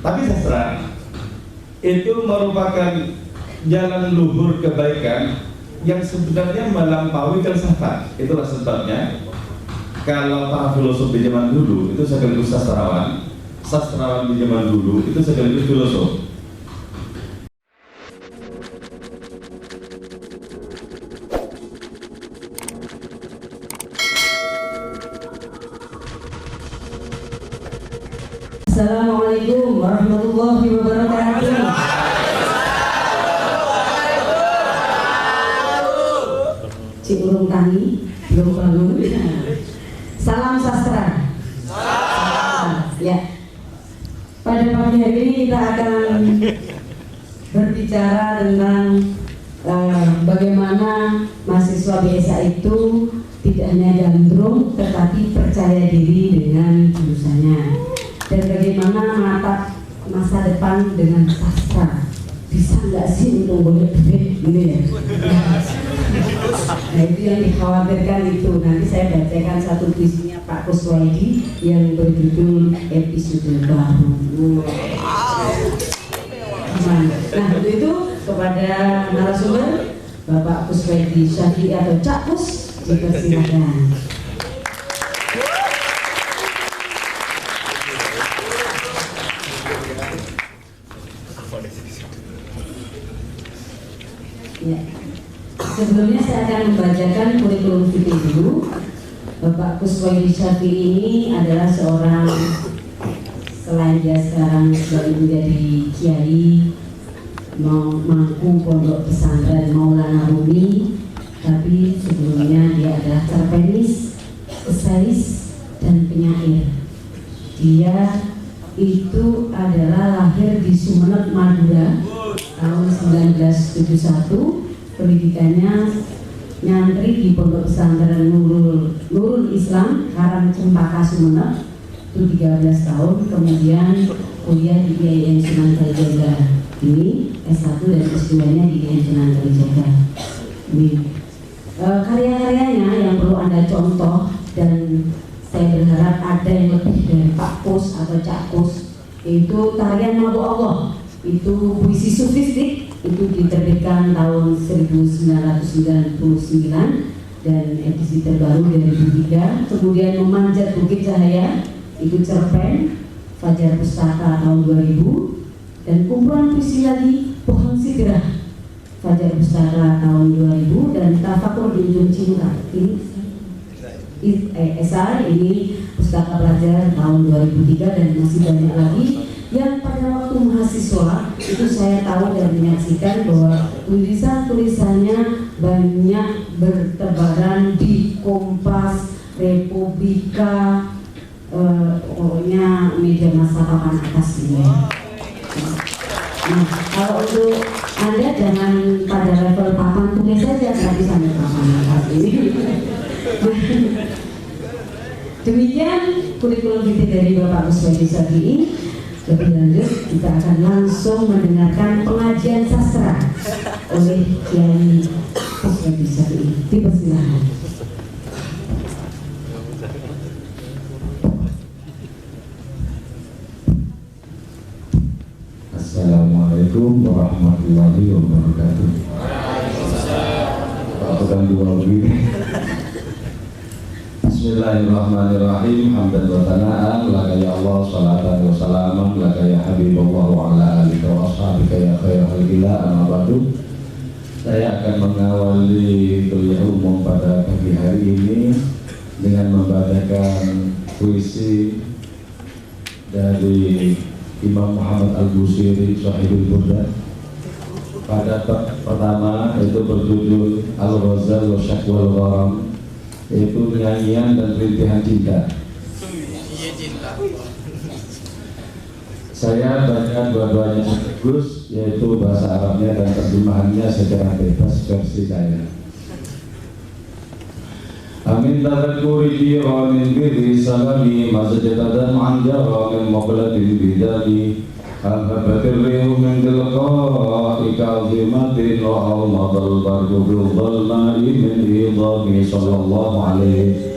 Tapi sastra itu merupakan jalan luhur kebaikan yang sebenarnya melampaui filsafat. Itulah sebabnya kalau para filosof di zaman dulu itu sekaligus sastrawan, sastrawan di zaman dulu itu sekaligus filosof. Assalamualaikum warahmatullahi wabarakatuh. Cik urung tani, belum bangun. Salam sastra. Salam. Ya. Pada pagi hari ini kita akan berbicara tentang bagaimana mahasiswa BSA itu tidak hanya gandrung tetapi percaya diri dengan jurusannya. Dan bagaimana menatap masa depan dengan sastra. Bisa nggak sih untuk boleh duit gitu ya? Nah itu yang dikhawatirkan itu. Nanti saya bacakan satu puisinya Pak Kuswaidi yang berjudul Episode Baru. Nah itu kepada narasumber Bapak Kuswaidi Syafi'i atau Cak Kus, dipersilakan. Ya. Sebelumnya saya akan membacakan kurikulum vitae dulu. Bapak Kuswaidi Syafi'i ini adalah seorang, selain dia sekarang sudah menjadi kiai, mampu pondok pesantren Maulana Rumi, tapi sebelumnya dia adalah cerpenis, esais, dan penyair. Dia itu adalah lahir di Sumeneb, Madura tahun 1971. Pendidikannya nyantri di Pondok Pesantren Nurul Islam Karang Cempaka Sumeneb itu 13 tahun. Kemudian kuliah di IAIN Sunan Kalijaga ini S1 dan S2-nya di IAIN Sunan Kalijaga ini. Karya-karyanya yang perlu Anda contoh, dan saya berharap ada yang lebih dari Pak Kus atau Cak Kus, itu tarian Mabu Allah, itu puisi sufistik, itu diterbitkan tahun 1999 dan edisi terbaru 2003. Kemudian Memanjat Bukit Cahaya, itu cerpen Fajar Pustaka tahun 2000, dan kumpulan puisi lagi Pohon Sidrah Fajar Pustaka tahun 2000, dan Tafakur di Ujung Cinta ini esai ini Pustaka Pelajar tahun 2003, dan masih banyak lagi yang pada waktu mahasiswa itu saya tahu dan menyaksikan bahwa tulisan-tulisannya banyak bertebaran di Kompas, Republika, pokoknya media massa papan atas ini. Nah, kalau untuk Anda jangan pada level papan tulis saja, tapi sampai papan atas ini. Demikian kurikulum vitae dari Bapak Kuswaidi Syafi'i. Lebih lanjut kita akan langsung mendengarkan pengajian sastra oleh Kiai Kuswaidi Syafi'i. Dipersilakan. Assalamualaikum warahmatullahi wabarakatuh. Waalaikumsalam. Bismillahirrahmanirrahim. Hamdan wa thana'an laka ya Allah, salatan wa salaman laka ya Habibullah wa ala alika wa ashabika ya khairul khalqillah, amma ba'du. Saya akan mengawali kuliah umum pada pagi hari ini dengan membacakan puisi dari Imam Muhammad Al-Busiri Sahibul Burdah. Pada pertama itu berjudul Al-Ghazal wa Syakwal Gharam, yaitu nyanyian dan rintihan cinta. Saya baca dua-duanya sekaligus, yaitu bahasa Arabnya dan terjemahannya secara bebas versi saya. Amin tadakuri dira min birri salami mazjadadan anjara min maqladin bidani alhabatir rihu min tilqa'i ka'zimatin wa almadal bardu bil dhalma'i min idhami sallallahu alaihi.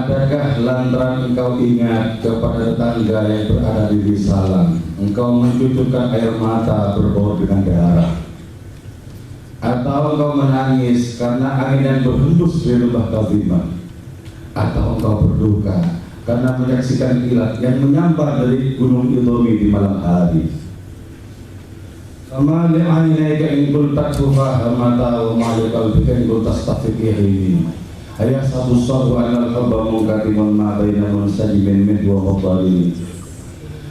Adakah lantaran engkau ingat kepada tetangga yang berada di Risalah, engkau mencucurkan air mata berbau dengan darah? Atau engkau menangis karena angin yang berhembus di lembah Kadhimah? Atau engkau berduka karena menyaksikan kilat yang menyambar dari gunung Idomi di malam hari? Kama li'ainaika in qulta tufahamata wa ma'likal bika in qulta stafiqihini. Ayah satu sabu anal hubba mungkatimun ma'baina munsajimin midwa mubbalini.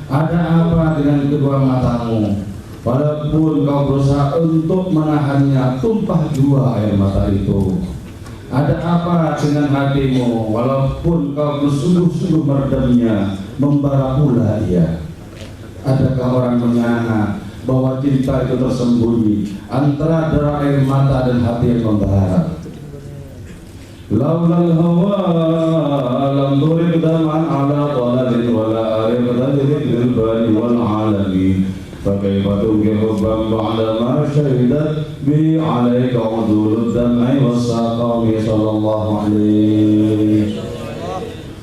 Ada apa dengan kedua matamu? Walaupun kau berusaha untuk menahannya, tumpah jua air mata itu. Ada apa dengan hatimu? Walaupun kau bersungguh-sungguh meredamnya, membara pula ia. Adakah orang menyangka bahwa cinta itu tersembunyi antara dera air mata dan hati yang membara? Laulal hawa lam turid daman ala talalin wala arif dhalil bani wal alamin. Fakaifa tungkir hubban ba'da ma syahidat bi alaika udulud damai wassaqami sallallahu alaihi.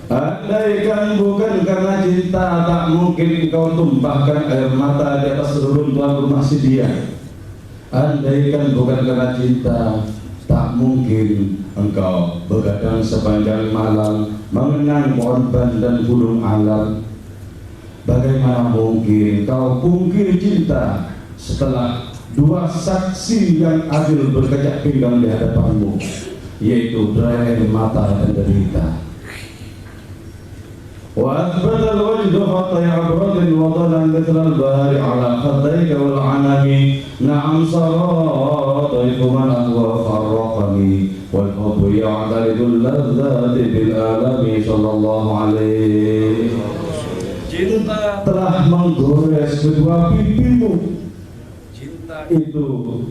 Andaikan bukan karena cinta, tak mungkin kau tumpahkan air mata di atas reruntuhan rumah si dia. Andaikan bukan karena cinta, tak mungkin engkau begadang sepanjang malam mengenang korban dan gunung alam. Bagaimana mungkin kau pungkiri cinta setelah dua saksi yang adil berkecak pinggang di hadapanmu, yaitu air mata dan derita. Wa athbata al-wajdu khatta ya'bradin wa dhalan mithla al-bahari ala khaddayka wal anami. Na'am saratayku man ahwa farraqani wal hubbu ya'taridul ladzati bil alami sallallahu alaihi. Cinta telah menggores kedua pipimu. Cinta itu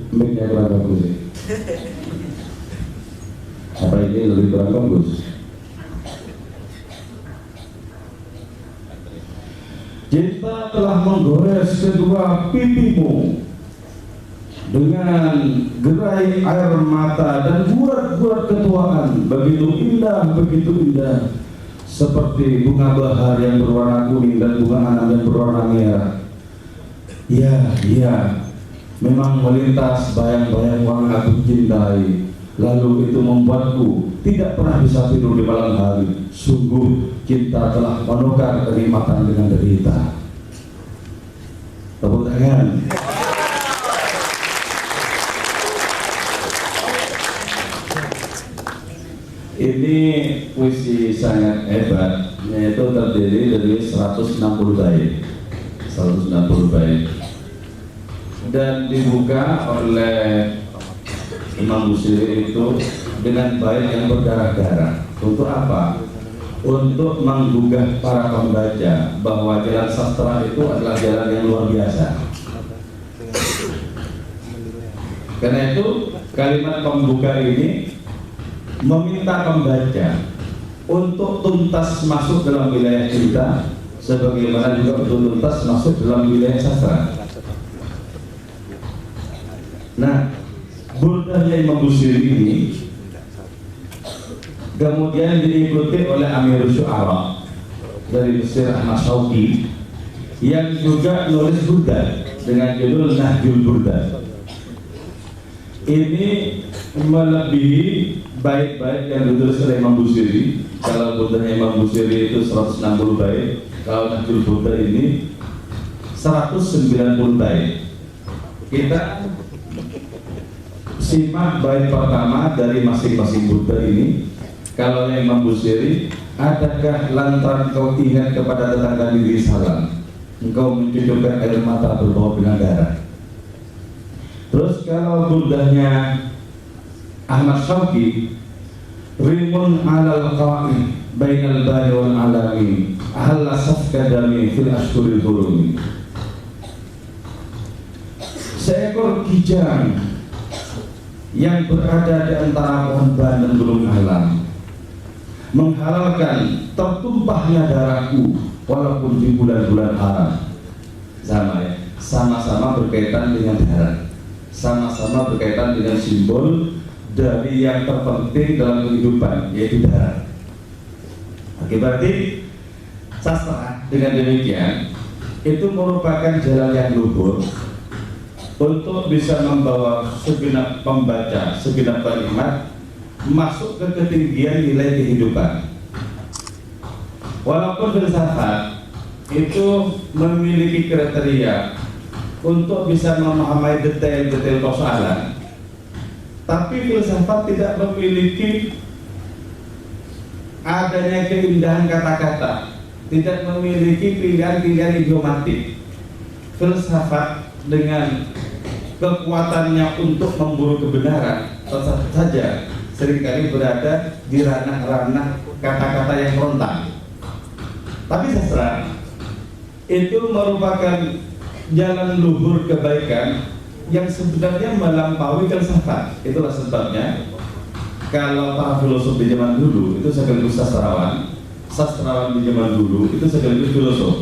miliknya kurang bagus. Apa ini lebih kurang bagus? Cinta telah menggores kedua pipimu dengan gerai air mata dan burat-burat ketuaan. Begitu indah, seperti bunga bahar yang berwarna kuning dan bunga anam yang berwarna merah. Ya, memang melintas bayang-bayang orang aku cintai. Lalu itu membuatku tidak pernah bisa tidur di malam hari. Sungguh cinta telah menukar kenikmatan dengan derita. Tepuk tangan. Ini puisi sangat hebat, yaitu terdiri dari 160 bait. 160 bait. Dan dibuka oleh Imam Busiri itu dengan bait yang berdarah-darah. Untuk apa? Untuk menggugah para pembaca bahwa jalan sastra itu adalah jalan yang luar biasa. Karena itu kalimat pembuka ini meminta pembaca untuk tuntas masuk dalam wilayah cinta, sebagaimana juga untuk tuntas masuk dalam wilayah sastra. Nah, burdahnya Imam Busiri ini kemudian diikuti oleh Amirul Syu'ara dari Mesir Ahmad Syauqi yang juga nulis burdah dengan judul Nahjul Burdah. Ini melebihi bait-bait yang ditulis oleh Imam Busiri. Kalau burdahnya Imam Busiri itu 160 bait, kalau Nahjul Burdah ini 190 bait. Kita simak bait pertama dari masing-masing burdah ini. Kalau yang Imam Busiri, adakah lantaran kau ingat kepada tetangga di Risalah, engkau mencucurkan air mata berbau dengan darah? Terus kalau burdahnya Ahmad Syauqi, rimun alal qa'i bainal bari wal alami ahalla safka dami fil ashhuril hurumi. Seekor kijang yang berada di antara pohon ban dan gunung alam menghalalkan tertumpahnya darahku walaupun di bulan-bulan haram. Sama-sama berkaitan dengan darah, sama-sama berkaitan dengan simbol dari yang terpenting dalam kehidupan, yaitu darah. Oke, berarti sastra dengan demikian itu merupakan jalan yang luhur untuk bisa membawa segenap pembaca, segenap kalimat masuk ke ketinggian nilai kehidupan. Walaupun filsafat itu memiliki kriteria untuk bisa memahami detail-detail persoalan, tapi filsafat tidak memiliki adanya keindahan kata-kata, tidak memiliki pilihan-pilihan idiomatik. Filsafat dengan kekuatannya untuk memburu kebenaran tetap saja seringkali berada di ranah-ranah kata-kata yang frontal. Tapi sastra itu merupakan jalan luhur kebaikan yang sebenarnya melampaui filsafat. Itulah sebabnya kalau para filosof di zaman dulu itu sekaligus sastrawan, sastrawan di zaman dulu itu sekaligus filosof.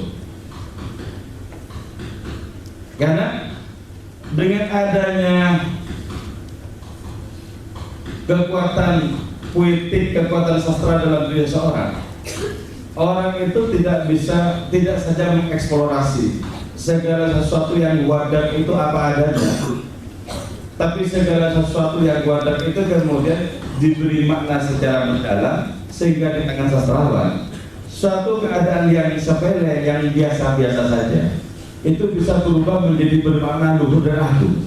Karena dengan adanya kekuatan puitik, kekuatan sastra dalam diri seorang, orang itu tidak saja mengeksplorasi segala sesuatu yang wadah itu apa adanya, tapi segala sesuatu yang wadah itu kemudian diberi makna secara mendalam sehingga di tangan sastrawan suatu keadaan yang sepele, yang biasa-biasa saja itu bisa berubah menjadi bermakna luhur dan agung.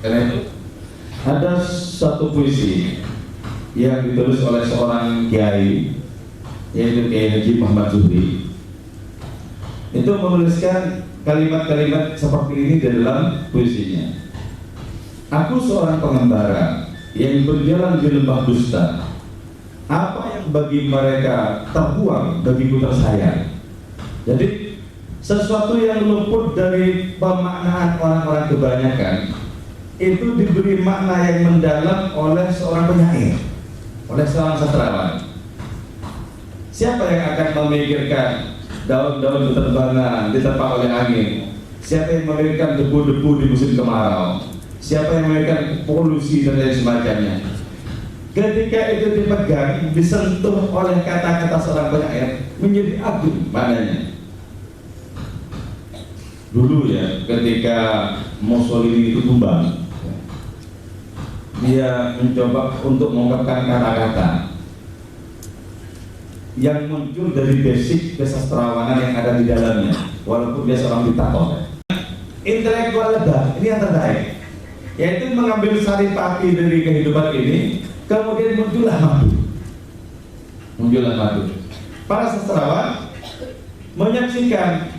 Karena itu ada satu puisi yang ditulis oleh seorang kiai, yaitu Kiai Haji Muhammad Zuhri. Itu menuliskan kalimat-kalimat seperti ini di dalam puisinya. Aku seorang pengembara yang berjalan di lembah dusta. Apa yang bagi mereka terbuang, bagiku tersayang. Jadi sesuatu yang luput dari pemaknaan orang-orang kebanyakan itu diberi makna yang mendalam oleh seorang penyair, oleh seorang sastrawan. Siapa yang akan memikirkan daun-daun berterbangan diterpa oleh angin? Siapa yang memikirkan debu-debu di musim kemarau? Siapa yang memikirkan polusi dan lain semacamnya? Ketika itu dipegang, disentuh oleh kata-kata seorang penyair, menjadi agung maknanya. Dulu ya, ketika Mussolini itu tumbang, dia mencoba untuk mengungkapkan kata-kata yang muncul dari basic kesastrawanan yang ada di dalamnya, walaupun dia seorang diktator. Intelektual lebah, ini yang terbaik, yaitu mengambil saripati dari kehidupan ini, kemudian muncullah madu. Para sastrawan menyaksikan,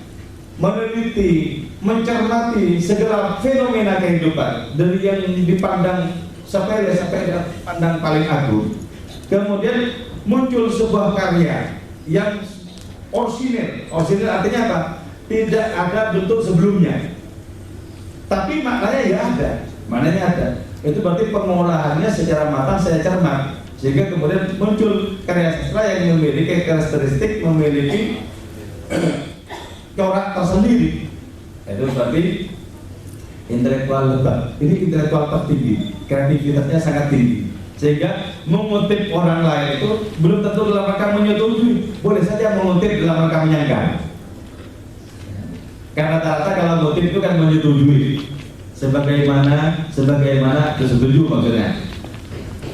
meneliti, mencermati segala fenomena kehidupan dari yang dipandang sepele sampai pandang paling agung. Kemudian muncul sebuah karya yang orisinil. Orisinil artinya apa? Tidak ada bentuk sebelumnya, tapi maknanya ya ada. Maknanya ada. Itu berarti pengolahannya secara matang, secara cermat, sehingga kemudian muncul karya sastra yang memiliki karakteristik, memiliki corak tersendiri. Itu berarti intelektual lebah. Ini intelektual tertinggi, kreativitasnya sangat tinggi, sehingga mengutip orang lain itu belum tentu dalam rangka menyetujui, boleh saja mengutip dalam rangka menyangka. Karena rata-rata kalau mengutip itu kan menyetujui, sebagaimana itu setuju maksudnya.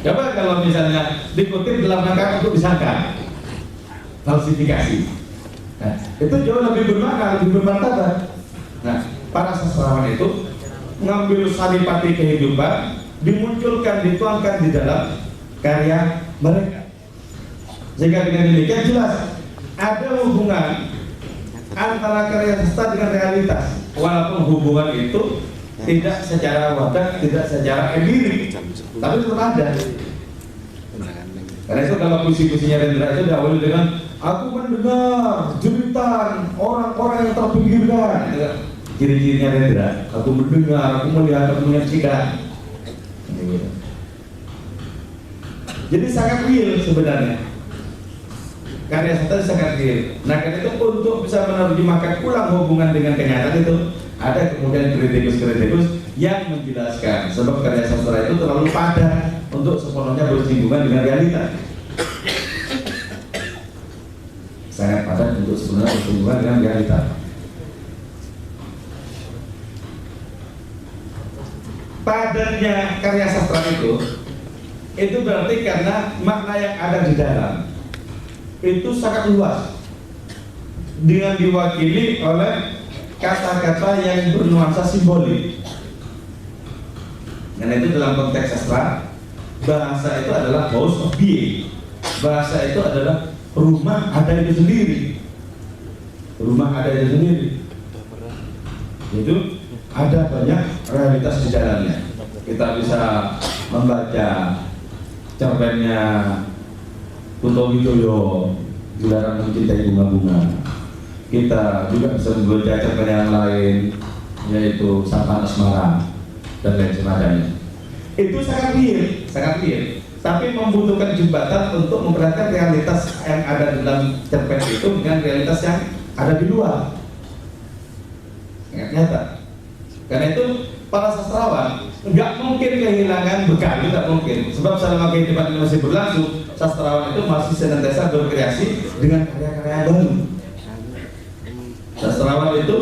Coba kalau misalnya dikutip dalam rangka untuk disangka, falsifikasi, nah, itu jauh lebih bermakna, lebih bermartabat. Nah, para sastrawan itu mengambil saripati kehidupan, dimunculkan, dituangkan di dalam karya mereka, sehingga dengan demikian jelas ada hubungan antara karya sastra dengan realitas, walaupun hubungan itu tidak secara wadah, tidak secara empirik, tapi tetap ada. Karena itu kalau puisi-puisinya Rendra itu diawali dengan aku mendengar jeritan orang-orang yang terpinggirkan. Ciri-cirinya Rendra, aku mendengar, aku melihat, aku menyaksikan. Jadi sangat real sebenarnya. Karya sastra sangat real. Nah, karena itu untuk bisa menerjemahkan ulang hubungan dengan kenyataan itu ada kemudian kritikus-kritikus yang menjelaskan sebab karya sastra itu terlalu padat untuk sepenuhnya bersinggungan dengan realitas. sangat padat untuk sebenarnya berhubungan dengan realita. Padatnya karya sastra itu berarti karena makna yang ada di dalam itu sangat luas dengan diwakili oleh kata-kata yang bernuansa simbolik. Dan itu dalam konteks sastra, bahasa itu adalah house of being. Bahasa itu adalah rumah ada itu sendiri. Rumah ada itu sendiri. Itu ada banyak realitas di dalamnya. Kita bisa membaca cerpennya Kunto Wijoyo, Dilarang Mencintai Bunga-Bunga. Kita juga bisa membaca cerpen yang lain, yaitu Sapaan Asmara dan lain sebagainya. Itu sangat real, tapi membutuhkan jembatan untuk memperhatikan realitas yang ada dalam cerpen itu dengan realitas yang ada di luar. Sangat nyata. Karena itu para sastrawan nggak mungkin kehilangan bekal, nggak mungkin. Sebab selama kehidupan ini masih berlangsung, sastrawan itu masih senantiasa berkreasi dengan karya-karya baru. Sastrawan itu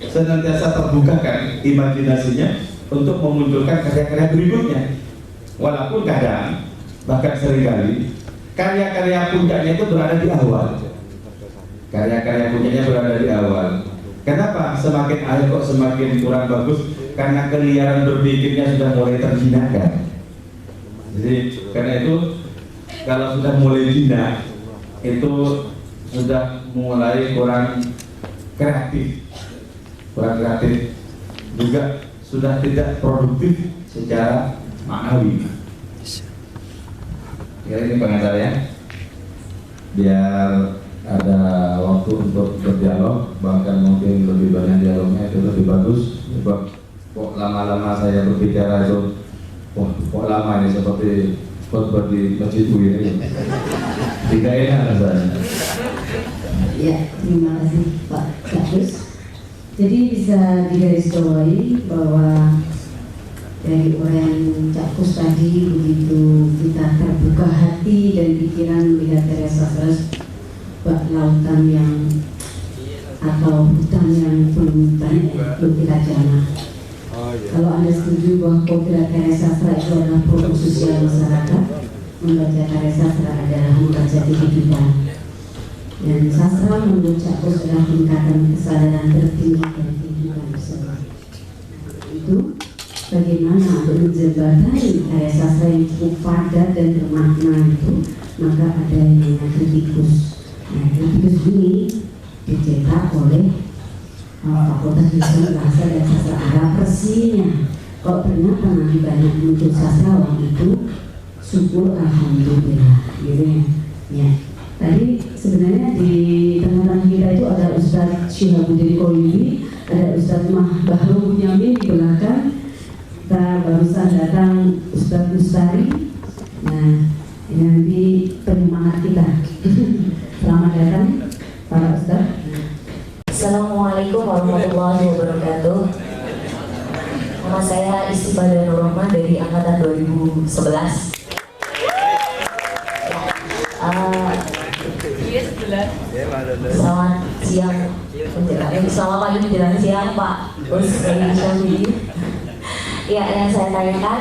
senantiasa terbukakan imajinasinya untuk memunculkan karya-karya berikutnya. Walaupun kadang, bahkan seringkali, karya-karya puncaknya itu berada di awal. Karya-karya puncaknya berada di awal. Kenapa semakin akhir kok semakin kurang bagus? Karena keliaran berpikirnya sudah mulai terjinakkan. Jadi karena itu kalau sudah mulai jinak itu sudah mulai kurang kreatif, juga sudah tidak produktif secara maknawi. Ya, ini pengantar ya, biar ada waktu untuk berdialog, bahkan mungkin lebih banyak dialognya itu lebih bagus. Sebab kok lama-lama saya berbicara itu, kok lama ini seperti khotbah di masjid ini, tidak enak rasanya. Ya, terima kasih Pak Bagus. Jadi bisa digarisbawahi bahwa dari orang Cak Kus tadi begitu kita terbuka hati dan pikiran melihat karya sastra bak lautan yang atau hutan yang belum banyak belum kita jamah. Kalau Anda setuju bahwa potret karya sastra itu adalah produk sosial masyarakat, membaca karya sastra adalah membaca kehidupan. Dan sastra menurut Cak Kus adalah peningkatan kesadaran tertinggi dari kehidupan bersama. Itu bagaimana untuk menjembatani karya sastra yang cukup padat dan bermakna itu, maka ada yang namanya kritikus. Nah, kritikus ini dicetak oleh Fakultas Ilmu Bahasa dan Sastra Arab. Persisnya, kalau ternyata nanti banyak muncul sastrawan itu, syukur alhamdulillah, gitu ya. Ya. Tadi sebenarnya di tengah-tengah kita itu ada Ustadz Syihabuddin Qoyubi, ada Ustadz Bahru Bunyamin di belakang. Kita barusan datang Ustadz Ustari. Nah, ini nanti penyemangat kita. Selamat datang para Ustadz. Assalamualaikum warahmatullahi wabarakatuh. Nama saya Istiqbal Nur Rahman dari angkatan 2011. Selamat siang, selamat pagi menjelang siang Pak Ustadz. Ya, yang saya tanyakan,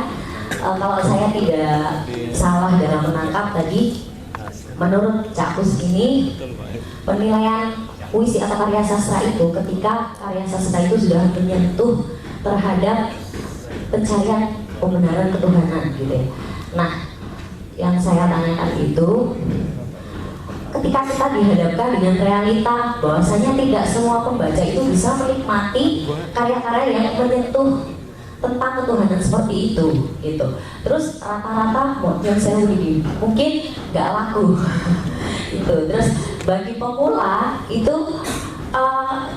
kalau saya tidak salah dalam menangkap tadi, menurut Cak Kus ini penilaian puisi atau karya sastra itu ketika karya sastra itu sudah menyentuh terhadap pencarian pembenaran ketuhanan gitu ya. Nah, yang saya tanyakan itu ketika kita dihadapkan dengan realita bahwasanya tidak semua pembaca itu bisa menikmati karya-karya yang menyentuh tentang ketuhanan seperti itu gitu. Terus rata-rata yang saya begini mungkin nggak laku itu. Terus bagi pemula itu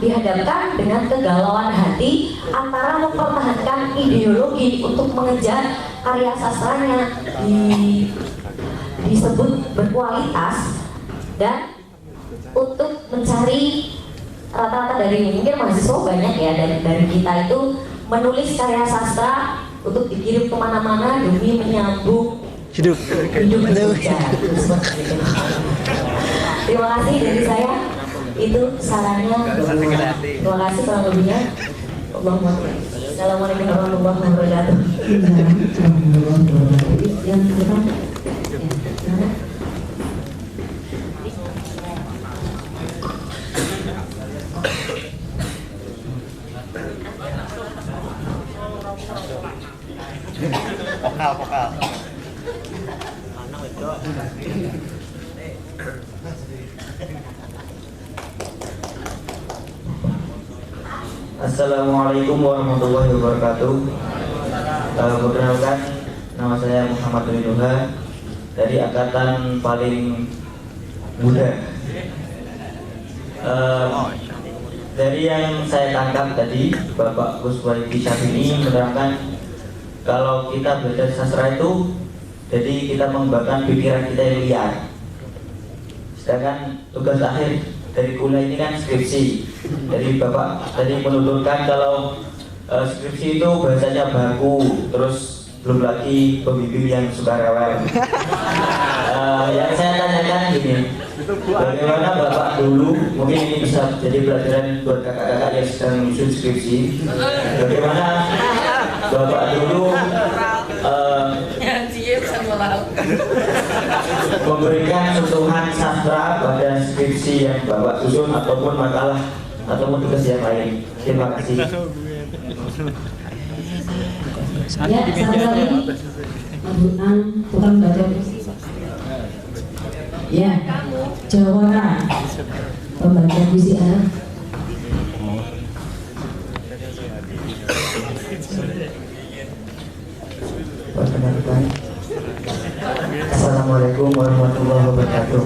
dihadapkan dengan kegalauan hati antara mempertahankan ideologi untuk mengejar karya sastranya disebut berkualitas dan untuk mencari rata-rata dari mungkin mahasiswa banyak ya dari kita itu menulis karya sastra untuk dikirim kemana-mana demi menyambung hidup Indonesia. Terima kasih dari saya. Itu sarannya. Terima kasih kurang lebihnya. Assalamualaikum warahmatullahi wabarakatuh. Yang depan. Vokal. Assalamualaikum warahmatullahi wabarakatuh. Perkenalkan, nama saya Muhammad Rinuha dari angkatan paling muda. Dari yang saya tangkap tadi, Bapak Kuswaidi Syafini menerangkan kalau kita belajar sastra itu, jadi kita mengembangkan pikiran kita yang liar. Sedangkan tugas akhir dari kuliah ini kan skripsi. Jadi Bapak tadi menuturkan kalau skripsi itu bahasanya baku, terus belum lagi pembimbing yang suka rewel. Yang saya tanyakan gini, bagaimana Bapak dulu, mungkin ini bisa jadi pelajaran buat kakak-kakak yang sedang menyusun skripsi, bagaimana Bapak dulu memberikan sentuhan sastra pada skripsi yang Bapak susun ataupun makalah ataupun tugas yang lain. Terima kasih. Ya, satu lagi. Tukang baca. Ya, Jawara. Pembaca puisi Arab. Perkenalkan. Assalamualaikum warahmatullahi wabarakatuh.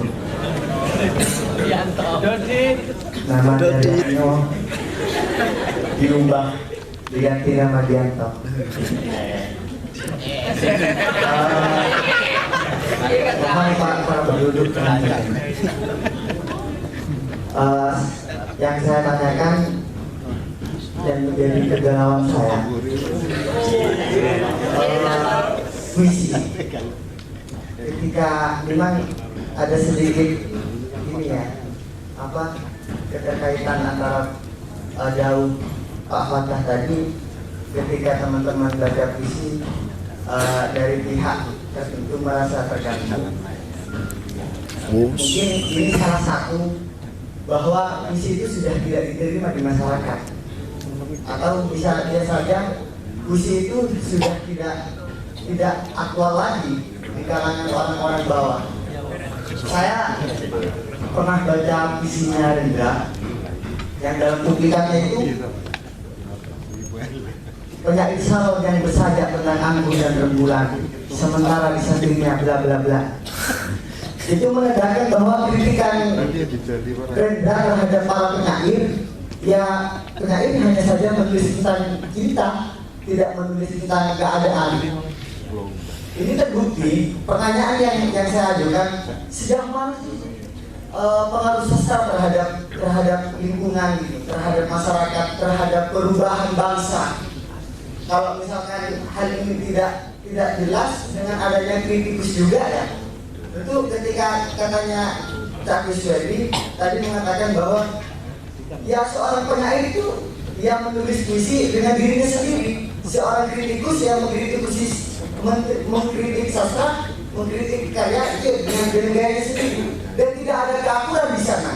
Nama dari Ano diubah diganti nama Dianto. Mohon para penduduk yang saya tanyakan dan menjadi kegalauan saya, puisi. Ketika memang ada sedikit ini ya, keterkaitan antara Daud Pak Fatah tadi, ketika teman-teman baca puisi dari pihak tertentu merasa terganggu. Mungkin ini salah satu bahwa puisi itu sudah tidak diterima di masyarakat, atau bisa saja puisi itu sudah tidak aktual lagi di kalangan orang-orang bawah. Saya pernah baca puisinya Rendra yang dalam cuplikannya itu penyair salon yang bersajak tentang anggur dan rembulan, sementara di sampingnya bla bla bla. Itu menandakan bahwa kritikan Rendra terhadap para penyair, ya penyair hanya saja menulis tentang cinta, tidak menulis tentang keadaan. Ini terbukti. Pertanyaan yang saya ajukan, sejauh mana pengaruh sastra terhadap lingkungan, gitu, terhadap masyarakat, terhadap perubahan bangsa. Kalau misalkan hal ini tidak jelas dengan adanya kritikus juga ya. Tentu ketika katanya Cak Kuswaidi tadi mengatakan bahwa ya seorang penyair itu yang menulis puisi dengan dirinya sendiri. Seorang kritikus yang mengkritik sastra, mengkritik karya itu dengan gayanya sendiri, dan tidak ada keakuran di sana.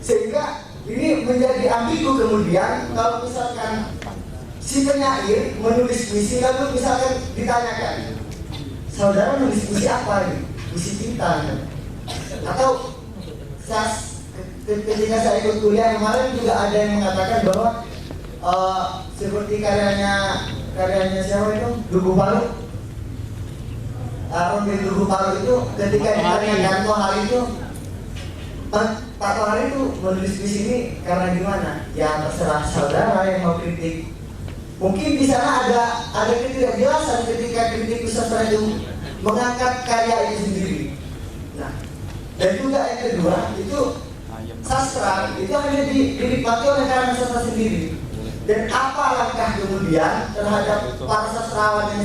Sehingga ini menjadi ambigu kemudian kalau misalkan si penyair menulis puisi lalu misalkan ditanyakan, saudara menulis puisi apa ini? Puisi cinta atau ketika saya ikut kuliah kemarin juga ada yang mengatakan bahwa seperti karyanya siapa itu? Duku Palu. Rombeng Duku Palu itu ketika ditanyakan Tohari itu, Pak Tohari itu menulis puisi ini karena gimana? Ya terserah saudara yang mau kritik. Mungkin di sana ada ketidakjelasan ketika kritikus sastra itu mengangkat karya itu sendiri. Nah, dan juga yang kedua itu sastra itu hanya dinikmati oleh karya sastra sendiri. Dan apa langkah kemudian terhadap para sastrawan yang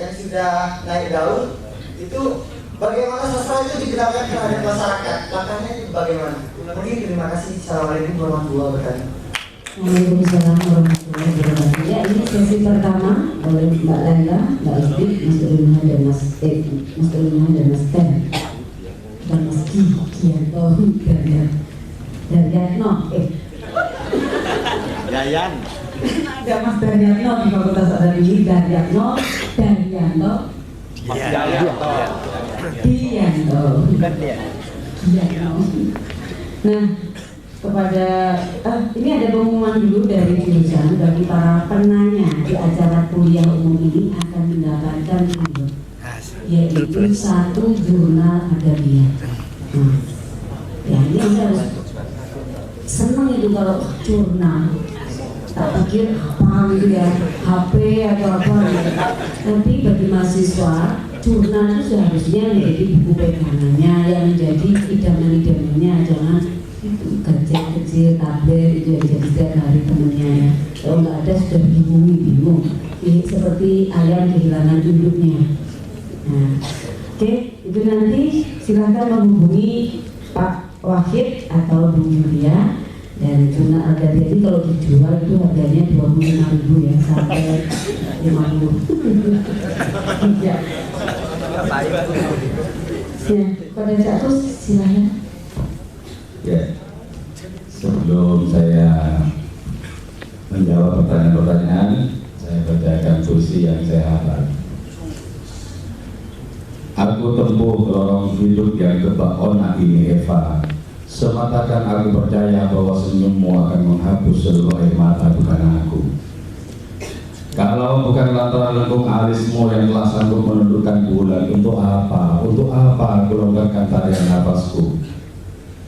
sudah naik daun itu Bagaimana sastra itu dikenalkan terhadap masyarakat? Langkahnya itu bagaimana? Mungkin terima kasih. Assalamualaikum warahmatullahi wabarakatuh. Waalaikumsalam warahmatullahi wabarakatuh. Ya, ini sesi pertama oleh Mbak Laila, Mbak Ifrit, Mas Ulumah dan Mas Ulumah dan Mas Ten dan Mas Kianto dan Yatno. Yayan. Ada Mas Daryatno di Fakultas Adat ini, Daryatno, Daryanto, Dianto. Bukan dia. Dianto. Nah, kepada ini ada pengumuman dulu dari jurusan bagi para penanya di acara kuliah umum ini akan mendapatkan yaitu 1 jurnal hadiah. Nah, ya ini Anda harus senang itu kalau jurnal. Tak pikir apa gitu ya, HP atau apa gitu. Tapi bagi mahasiswa, jurnal itu seharusnya menjadi buku pegangannya yang menjadi idaman-idamannya. Jangan itu kecil-kecil tablet itu yang jadi setiap hari temennya ya. Kalau nggak ada sudah bingung. Ini seperti ayam kehilangan induknya. Nah, oke, itu nanti silahkan menghubungi Pak Wahid atau Bu Yulia. Dan jurnal Al-Ghazali ini kalau dijual itu harganya 25.000 ya sampai 50. Ya. Ya, pada Cak silahkan. Ya, sebelum saya menjawab pertanyaan-pertanyaan, saya bacakan puisi yang saya hafal. Aku tempuh lorong hidup yang kebak onak ini Eva. Sematakan aku percaya bahwa senyummu akan menghapus seluruh air mata bukan aku. Kalau bukan lantaran lengkung alismu yang telah sanggup menundukkan bulan, untuk apa? Untuk apa aku longgarkan tarian nafasku?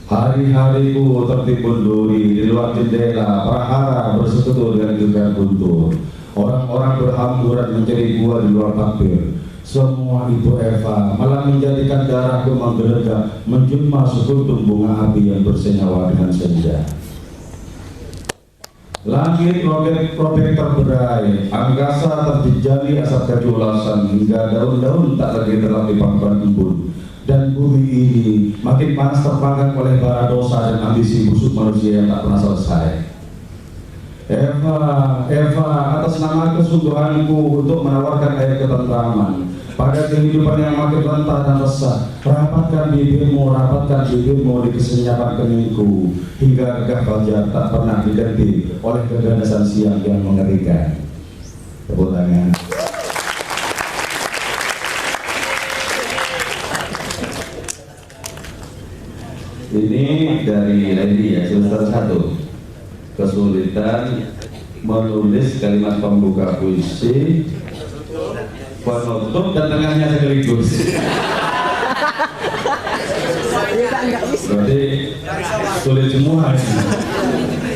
Hari-hariku tertimbun duri di luar jendela, prahara bersekutu dengan gegar guntur. Orang-orang berhamburan mencari gua di luar takbir. Semua itu Eva malah menjadikan darahku menggelegak, menjelma sekuntum bunga api yang bersenyawa dengan senja. Langit robek terberai, angkasa terjejali asap kejulasan, hingga daun-daun tak lagi terlatih pangkuan embun. Dan bumi ini makin panas terpanggang oleh bara dosa dan ambisi busuk manusia yang tak pernah selesai. Eva, atas nama kesungguhanku untuk menawarkan air ketentraman pada kehidupan yang makin rentah dan resah, rapatkan bibirmu di kesenyapan keningku, hingga gagah fajar tak pernah diganti oleh keganasan siang yang mengerikan. Tepuk tangan. Ini dari Lady ya, semester 1. Kesulitan menulis kalimat pembuka puisi, penutup dan tengahnya sekaligus. Berarti sulit semua.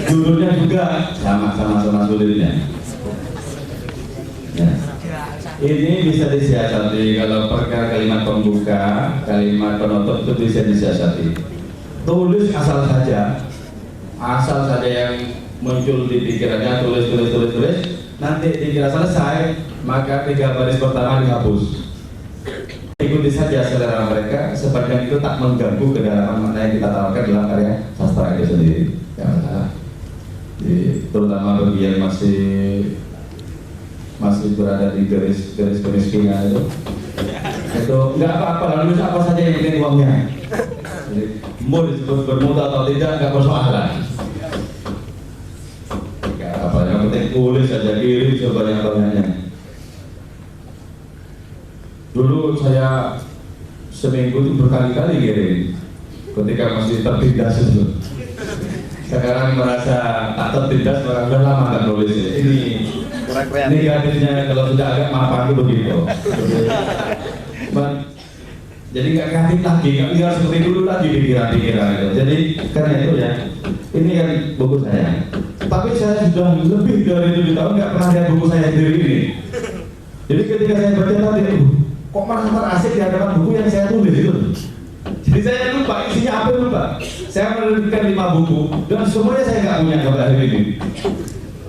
Judulnya juga sama-sama sulitnya. Ya. Ini bisa disiasati. Kalau perkara kalimat pembuka, kalimat penutup itu bisa disiasati. Tulis asal saja yang muncul di pikirannya, tulis. Nanti dikira selesai, maka 3 baris pertama dihapus. Ikuti saja selera mereka, sepanjang itu tak mengganggu kedalaman makna yang kita tawarkan dalam karya sastra itu sendiri. Ya, terutama bagi yang masih berada di garis kemiskinan itu nggak apa-apa, nulis apa saja yang penting uangnya. Jadi, mau disebut bermutu atau tidak nggak persoalan. Yang penting tulis saja, kirim sebanyak-banyaknya. Dulu saya seminggu itu berkali-kali kirim ketika masih tertindas itu. Sekarang merasa tak tertindas, udah lama nggak nulis. Ini negatifnya kalau sudah agak mapan itu begitu. Jadi nggak kreatif lagi, nggak bisa seperti dulu lagi pikiran-pikiran itu. Jadi karena itu ya, ini kan buku saya. Tapi saya sudah lebih dari 7 tahun nggak pernah lihat buku saya sendiri ini. Jadi ketika saya baca tadi, kok malah asik di hadapan buku yang saya tulis itu. Jadi saya lupa isinya apa, lupa. Saya menerbitkan 5 buku dan semuanya saya nggak punya sampai hari ini.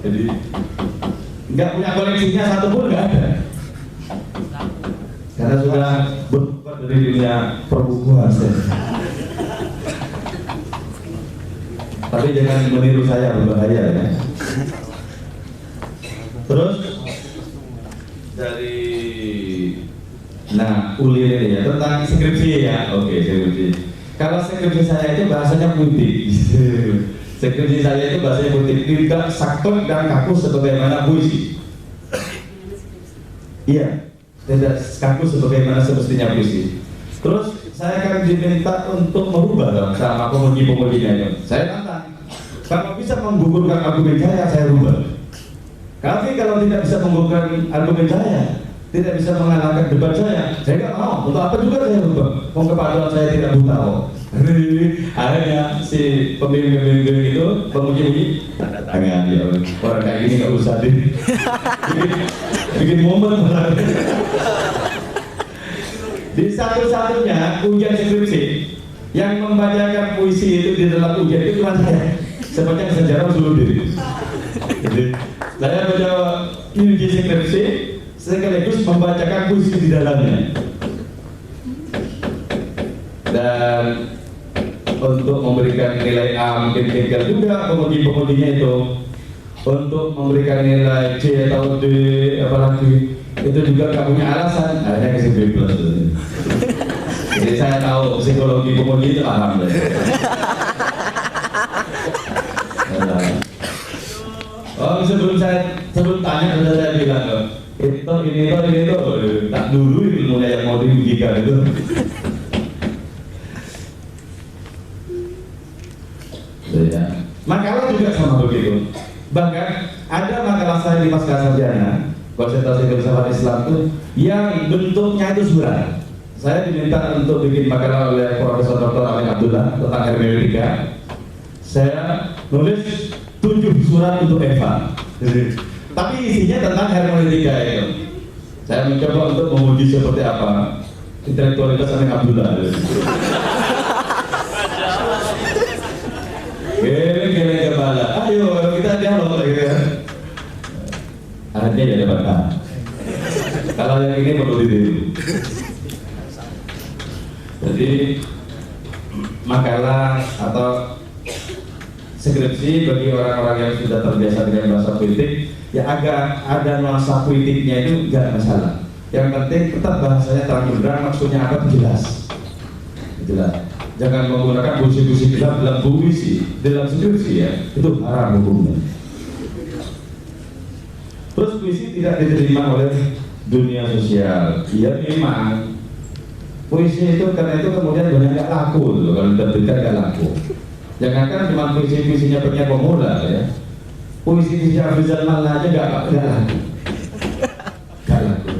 Jadi nggak punya koleksinya satu pun nggak ada. Karena sudah berubah dari dunia perbukuan. Tapi jangan meniru saya, berbahaya ya. Terus dari Uli ini ya tentang skripsi ya. Oke, skripsi. Kalau skripsi saya itu bahasanya putih. Skripsi saya itu bahasanya putih, tidak saklek dan kaku sebagaimana puisi. Iya, tidak kaku sebagaimana semestinya puisi. Terus saya akan diminta untuk merubah sama pemuji-pemujinya itu. Saya tantang, kalau bisa menggugurkan argumen saya rubah. Tapi kalau tidak bisa menggugurkan argumen saya, tidak bisa mengalahkan debat saya nggak mau. Untuk apa juga saya rubah? Mau kepaduan saya tidak buta kok. Akhirnya si pembimbing itu, pemuji-pemuji, orang kayak gini nggak usah bikin momen. Di satu-satunya ujian skripsi yang membacakan puisi itu di dalam ujian itu cuma saya. Sepanjang sejarah seluruh diri. Jadi saya baca ujian skripsi sekaligus membacakan puisi di dalamnya. Dan untuk memberikan nilai A mungkin tinggal juga pemuji-pemujinya itu. Untuk memberikan nilai C atau D apalagi itu juga gak punya alasan, akhirnya kasih B+. Jadi saya tahu psikologi pemuji itu paham deh. Oh, sebelum tanya sudah saya bilang loh, ini tak dulu ilmunya yang mau diujikan itu. Ya. Makalah juga sama begitu. Bahkan ada makalah saya di pasca sarjana konsentrasi filsafat Islam itu yang bentuknya itu surat. Saya diminta untuk bikin makalah oleh Profesor Dr. Amin Abdullah tentang hermeneutika. Saya nulis 7 surat untuk Eva. Tapi isinya tentang hermeneutika itu. Saya mencoba untuk memuji seperti apa intelektualitas Amin Abdullah. Geleng kepala. Ayo kita dialog lagi ya. Akhirnya ya dapat A. Kalau yang ini perlu ditiru. Jadi makalah atau skripsi bagi orang-orang yang sudah terbiasa dengan bahasa puitik, ya agak ada nuansa puitiknya itu enggak masalah. Yang penting tetap bahasanya terang benderang, maksudnya apa jelas. Jelas. Jangan menggunakan puisi-puisi dalam puisi, dalam skripsi ya, itu haram hukumnya. Terus puisi tidak diterima oleh dunia sosial. Iya memang. Puisi itu karena itu kemudian banyak nggak laku loh, kalau diterbitkan nggak laku. Jangankan cuma puisi-puisinya penyanyi pemula ya. Puisi-puisi Afrizal Malna aja nggak laku. Nggak laku.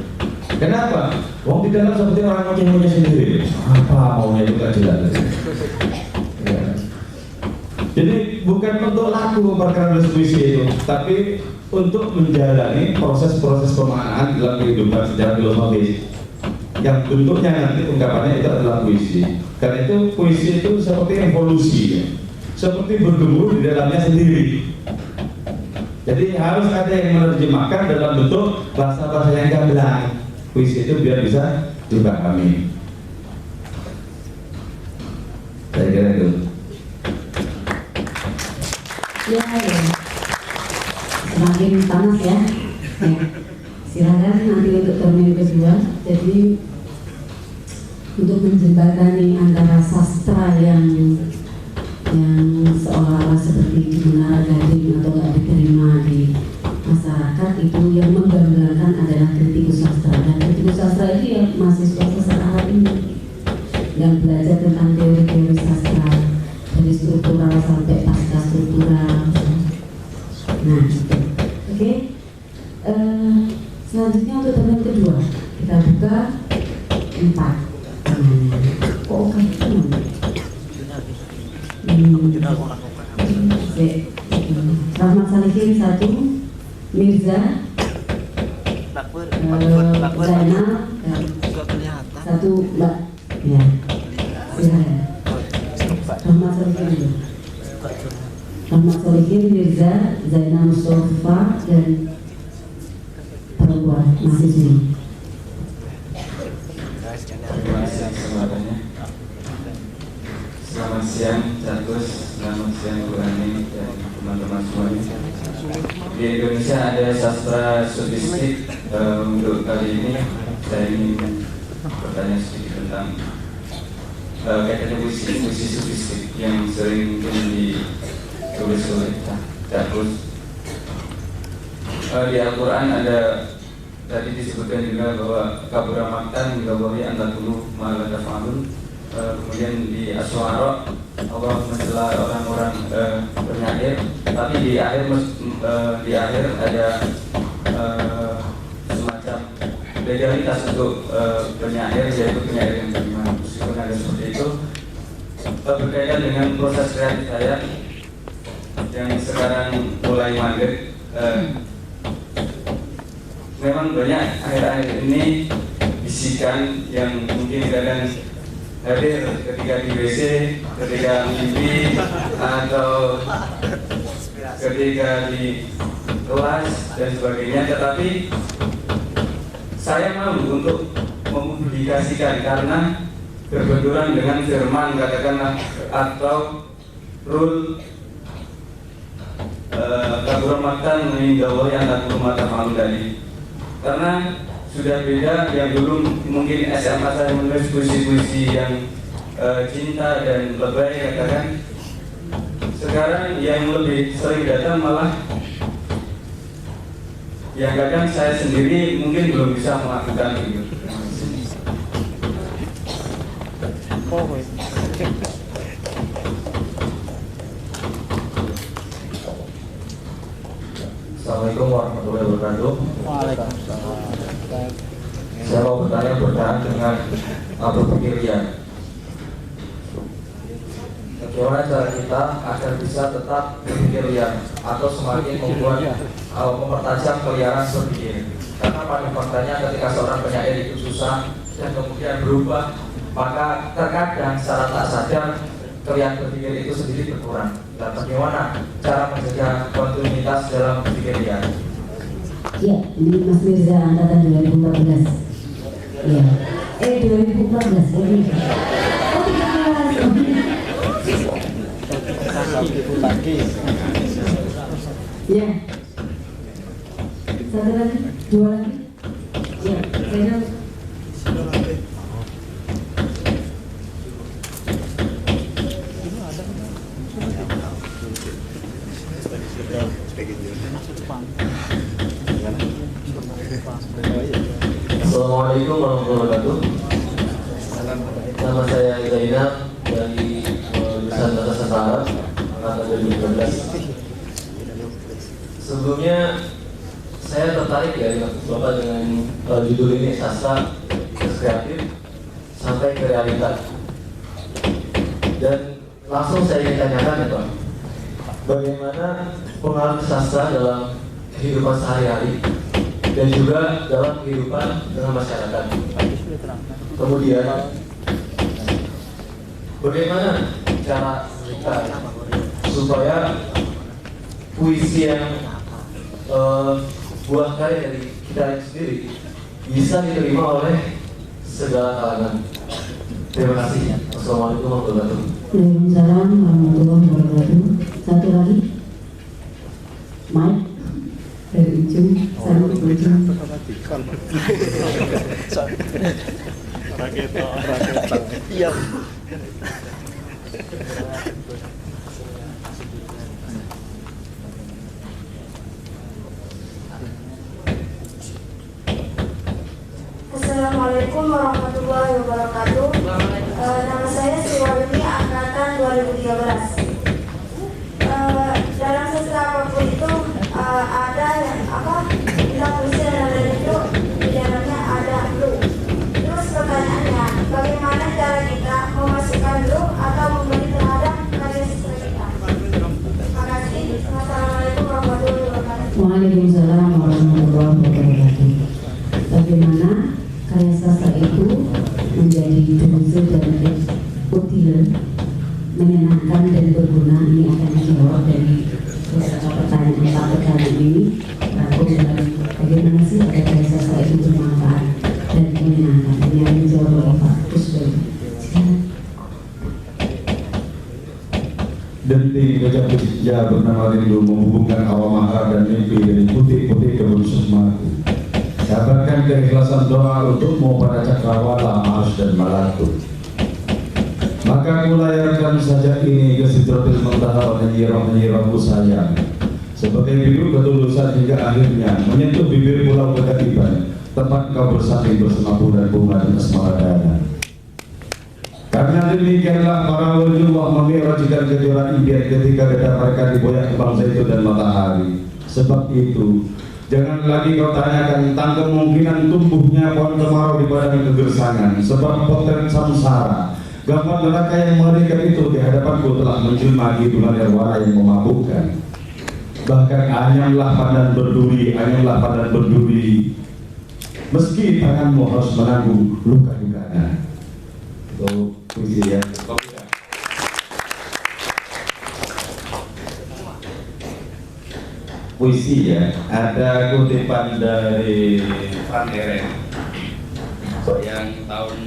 Kenapa? Wong di dalam seperti orang ngoceh-ngoceh sendiri. Apa maunya itu nggak jelas. Ya. Jadi bukan untuk laku perkara puisi itu, tapi untuk menjalani proses-proses pemaknaan dalam kehidupan secara filosofis yang bentuknya nanti ungkapannya itu adalah puisi. Karena itu puisi itu seperti evolusi ya. Seperti bergemuruh di dalamnya sendiri. Jadi harus ada yang menerjemahkan dalam bentuk bahasa-bahasa yang gamblang puisi itu biar bisa dipahami. Saya kira itu. Ya. Semakin panas ya. Silakan nanti untuk termin kedua. Jadi untuk menjembatani antara sastra yang seolah-olah seperti menara gading atau nggak diterima di masyarakat, itu yang menggambarkan adalah kritikus sastra. Dan kritikus sastra itu yang mahasiswa sastra ini yang belajar tentang teori-teori sastra dari struktural sampai pasca struktural. Nah, oke. Selanjutnya untuk termin kedua kita buka 4. Oke, Rahmat Salihin 1, Mirza, Zainal, 1 Mbak. Ya, silakan. Rahmat Salihin, Rahmat Salihin, Mirza, Zainal Mustafa dan perempuan mahasiswi. siang Cakus, selamat siang Bu Ani dan teman-teman semuanya. Di Indonesia ada sastra sofistik. Untuk kali ini saya ingin bertanya sedikit tentang kaitannya puisi sofistik yang sering ditulis oleh Cakus. Di Al-Quran ada tadi disebutkan juga bahwa kabura maktan gawawi antakulu ma'ala taf'alun. Kemudian di Asy-Syu'ara Allah mencela orang-orang penyair, tapi di akhir ada semacam legalitas untuk penyair, yaitu penyair yang beriman. Meskipun ada seperti itu, berkaitan dengan proses kreatif saya yang sekarang mulai mandek. Memang banyak akhir-akhir ini bisikan yang mungkin kadang hadir ketika di WC, ketika mimpi, atau ketika di kelas dan sebagainya. Tetapi saya malu untuk mempublikasikan karena berbenturan dengan firman, katakanlah, atau rule kabur maktan meninggalkan yang tak perlu mata malu tadi. Karena sudah beda, yang dulu mungkin SMA saya menulis puisi-puisi yang cinta dan lebay, katakan. Sekarang yang lebih sering datang malah yang kadang saya sendiri mungkin belum bisa melakukan itu. Assalamualaikum warahmatullahi wabarakatuh. Saya mau bertanya dengan berpikir Rian. Bagaimana cara kita agar bisa tetap berpikir Rian atau semakin mempertajam keliaran berpikir? Karena pada faktanya ketika seorang penyair itu susah dan kemudian berubah, maka terkadang secara tak sadar keliaran berpikir itu sendiri berkurang. Dan bagaimana cara menjaga kontinuitas dalam berpikir Rian? Ya, ini Mas Mirza angkatan 2014. Ya, 2014 ini. Ya. Satu lagi, dua lagi. Ya, saya Assalamualaikum warahmatullahi wabarakatuh. Nama saya Zainab dari jurusan Bahasa Sastra Arab angkatan 2012. Sebelumnya saya tertarik ya dengan Bapak dengan judul ini, sastra kreatif sampai ke realita. Dan langsung saya ingin tanyakan ya Pak, bagaimana pengaruh sastra dalam kehidupan sehari-hari dan juga dalam kehidupan dengan masyarakat. Kemudian, bagaimana cara kita supaya puisi yang buah karya dari kita sendiri bisa diterima oleh segala kalangan. Terima kasih. Assalamualaikum warahmatullahi wabarakatuh. Waalaikumsalam warahmatullahi wabarakatuh. Satu lagi, Mike dari ujung sampai ujung. Iya. Assalamualaikum warahmatullahi wabarakatuh. Nama saya Sri Wahyuni, angkatan 2013. Dalam sastra apapun itu ada yang kita puisi dan itu di dalamnya ada lu. Terus pertanyaannya, bagaimana cara kita memasukkan lu atau memberi terhadap karya sastra kita? Terima kasih. Assalamualaikum warahmatullahi wabarakatuh. Waalaikumsalam warahmatullahi wabarakatuh. Bagaimana karya sastra itu menjadi unsur dan util, menyenangkan dan berguna? Ini akan dijawab dari beberapa pertanyaan ini. Bagaimana sih agar karya sastra itu bermanfaat dan menyenangkan? Ini akan dijawab oleh Pak Kusbel. denting kejap-kejap bernama rindu menghubungkan awal mahar dan mimpi dari putih-putih kebun susmaku. Kabarkan keikhlasan doa untukmu pada cakrawala, Mars dan Malakut. Maka kulayarkan saja ini ke Sidratil Muntaha, menyirah-menyirahku sayang, sebagai biru ketulusan hingga akhirnya menyentuh bibir pulau Ketatiban, tempat kau bersanding bersama dan bunga dan asmara. Karena demikianlah para waliullah mengirojikan kejuaraan impian ketika mereka diboyak kembang zaitun dan matahari. Sebab itu, jangan lagi kau tanyakan tentang kemungkinan tumbuhnya pohon kemarau di padang kegersangan. Sebab potret samsara, gambar neraka yang mengerikan itu di hadapanku telah menjelma hidupan nirwana yang memabukkan. Bahkan anyamlah padan berduri, meski tanganmu harus menanggung luka-lukanya. Itu puisi ya. Puisi ya. Ada kutipan dari Van Heren yang tahun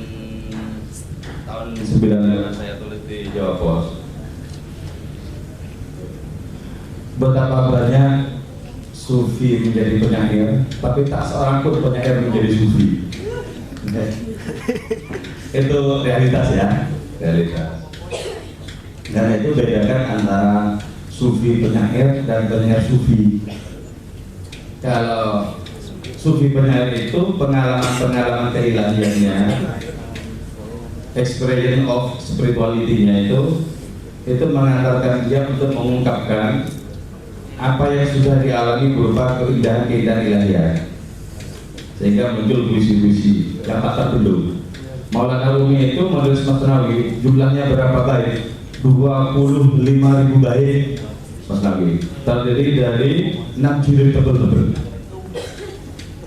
9 saya tulis di Jawa Pos. Betapa banyak sufi menjadi penyair, tapi tak seorang pun penyair menjadi sufi. Itu realitas ya, realitas. Dan itu bedakan antara sufi penyair dan penyair sufi. Kalau sufi penyair itu pengalaman keilahiannya, experience of spirituality-nya itu mengantarkan dia untuk mengungkapkan apa yang sudah dialami berupa keindahan-keindahan ilahiyah, sehingga muncul puisi-puisi yang tak terbendung. Maulana Rumi itu menulis Masnawi, jumlahnya berapa bait? 25.000 bait Masnawi, terdiri dari 6 jilid tebel-tebel.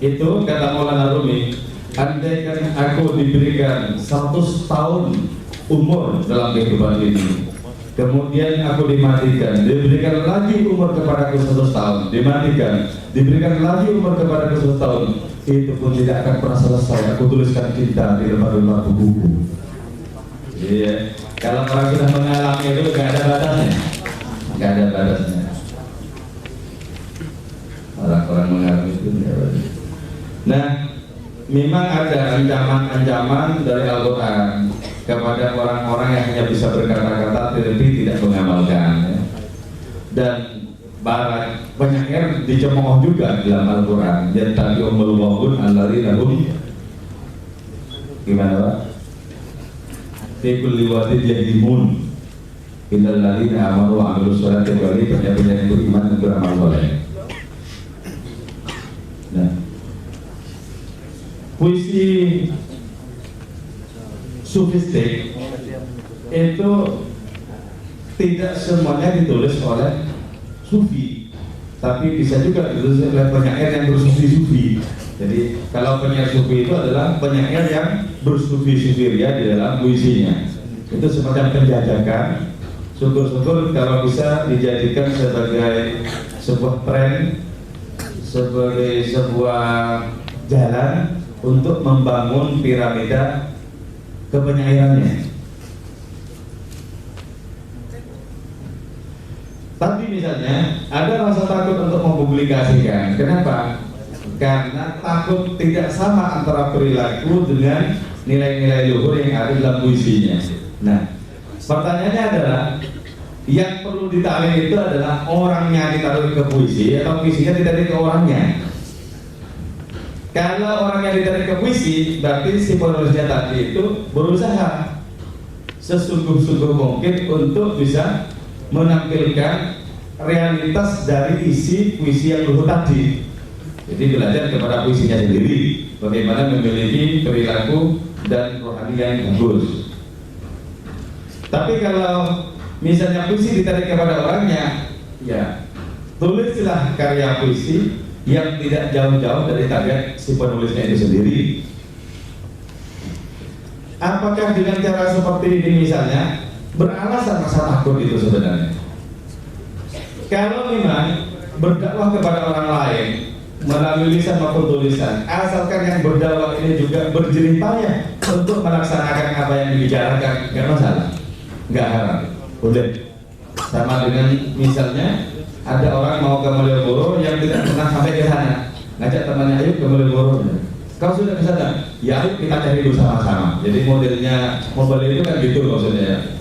Itu kata Maulana Rumi, andaikan aku diberikan 100 tahun umur dalam kehidupan ini, kemudian aku dimatikan, diberikan lagi umur kepadaku 100 tahun, dimatikan, diberikan lagi umur kepadaku 100 tahun, itu pun tidak akan pernah selesai. Aku tuliskan cinta di lembar-lembar buku. Iya, kalau orang sudah mengalami itu nggak ada batasnya, nggak ada batasnya. Orang-orang mengalami itu nggak ada batasnya. Nah, memang ada ancaman-ancaman dari Al-Quran kepada orang-orang yang hanya bisa berkata-kata tetapi tidak mengamalkan ya. Dan barat penyair dicemooh juga dalam Al-Quran. Dan tadi umul wahun alladzina hum gimana Pak? Fi kulli wadin yahimun innal ladzina amanu wa amilus sholati wa penyair yang beriman dan beramal saleh. Nah, puisi sufistik itu tidak semuanya ditulis oleh sufi, tapi bisa juga ditulis oleh penyair yang bersufi-sufi. Jadi kalau penyair sufi itu adalah penyair yang bersufi-sufi ya di dalam puisinya. Itu semacam penjajakan. Syukur-syukur kalau bisa dijadikan sebagai sebuah tren, sebagai sebuah jalan untuk membangun piramida kepenyairannya. Tapi misalnya ada rasa takut untuk mempublikasikan. Kenapa? Karena takut tidak sama antara perilaku dengan nilai-nilai luhur yang ada dalam puisinya. Nah, pertanyaannya adalah yang perlu ditarik itu adalah orangnya ditarik ke puisi atau puisinya ditarik ke orangnya. Kalau orang yang ditarik ke puisi, berarti si penulisnya tadi itu berusaha sesungguh-sungguh mungkin untuk bisa menampilkan realitas dari isi puisi yang luhur tadi. Jadi belajar kepada puisinya sendiri, bagaimana memiliki perilaku dan rohani yang bagus. Tapi kalau misalnya puisi ditarik kepada orangnya, ya tulislah karya puisi yang tidak jauh-jauh dari target si penulisnya itu sendiri. Apakah dengan cara seperti ini misalnya beralasan rasa takut itu sebenarnya? Kalau memang berdakwah kepada orang lain melalui lisan maupun tulisan, asalkan yang berdakwah ini juga berjerih payah untuk melaksanakan apa yang dibicarakan, nggak masalah, nggak haram, boleh. Sama dengan misalnya ada orang mau ke Malioboro yang tidak pernah sampai ke sana, ngajak temannya, ayo ke Malioboro. Kau sudah ke sana? Ya ayo kita cari dulu sama-sama. Jadi modelnya mobile itu kan gitu maksudnya.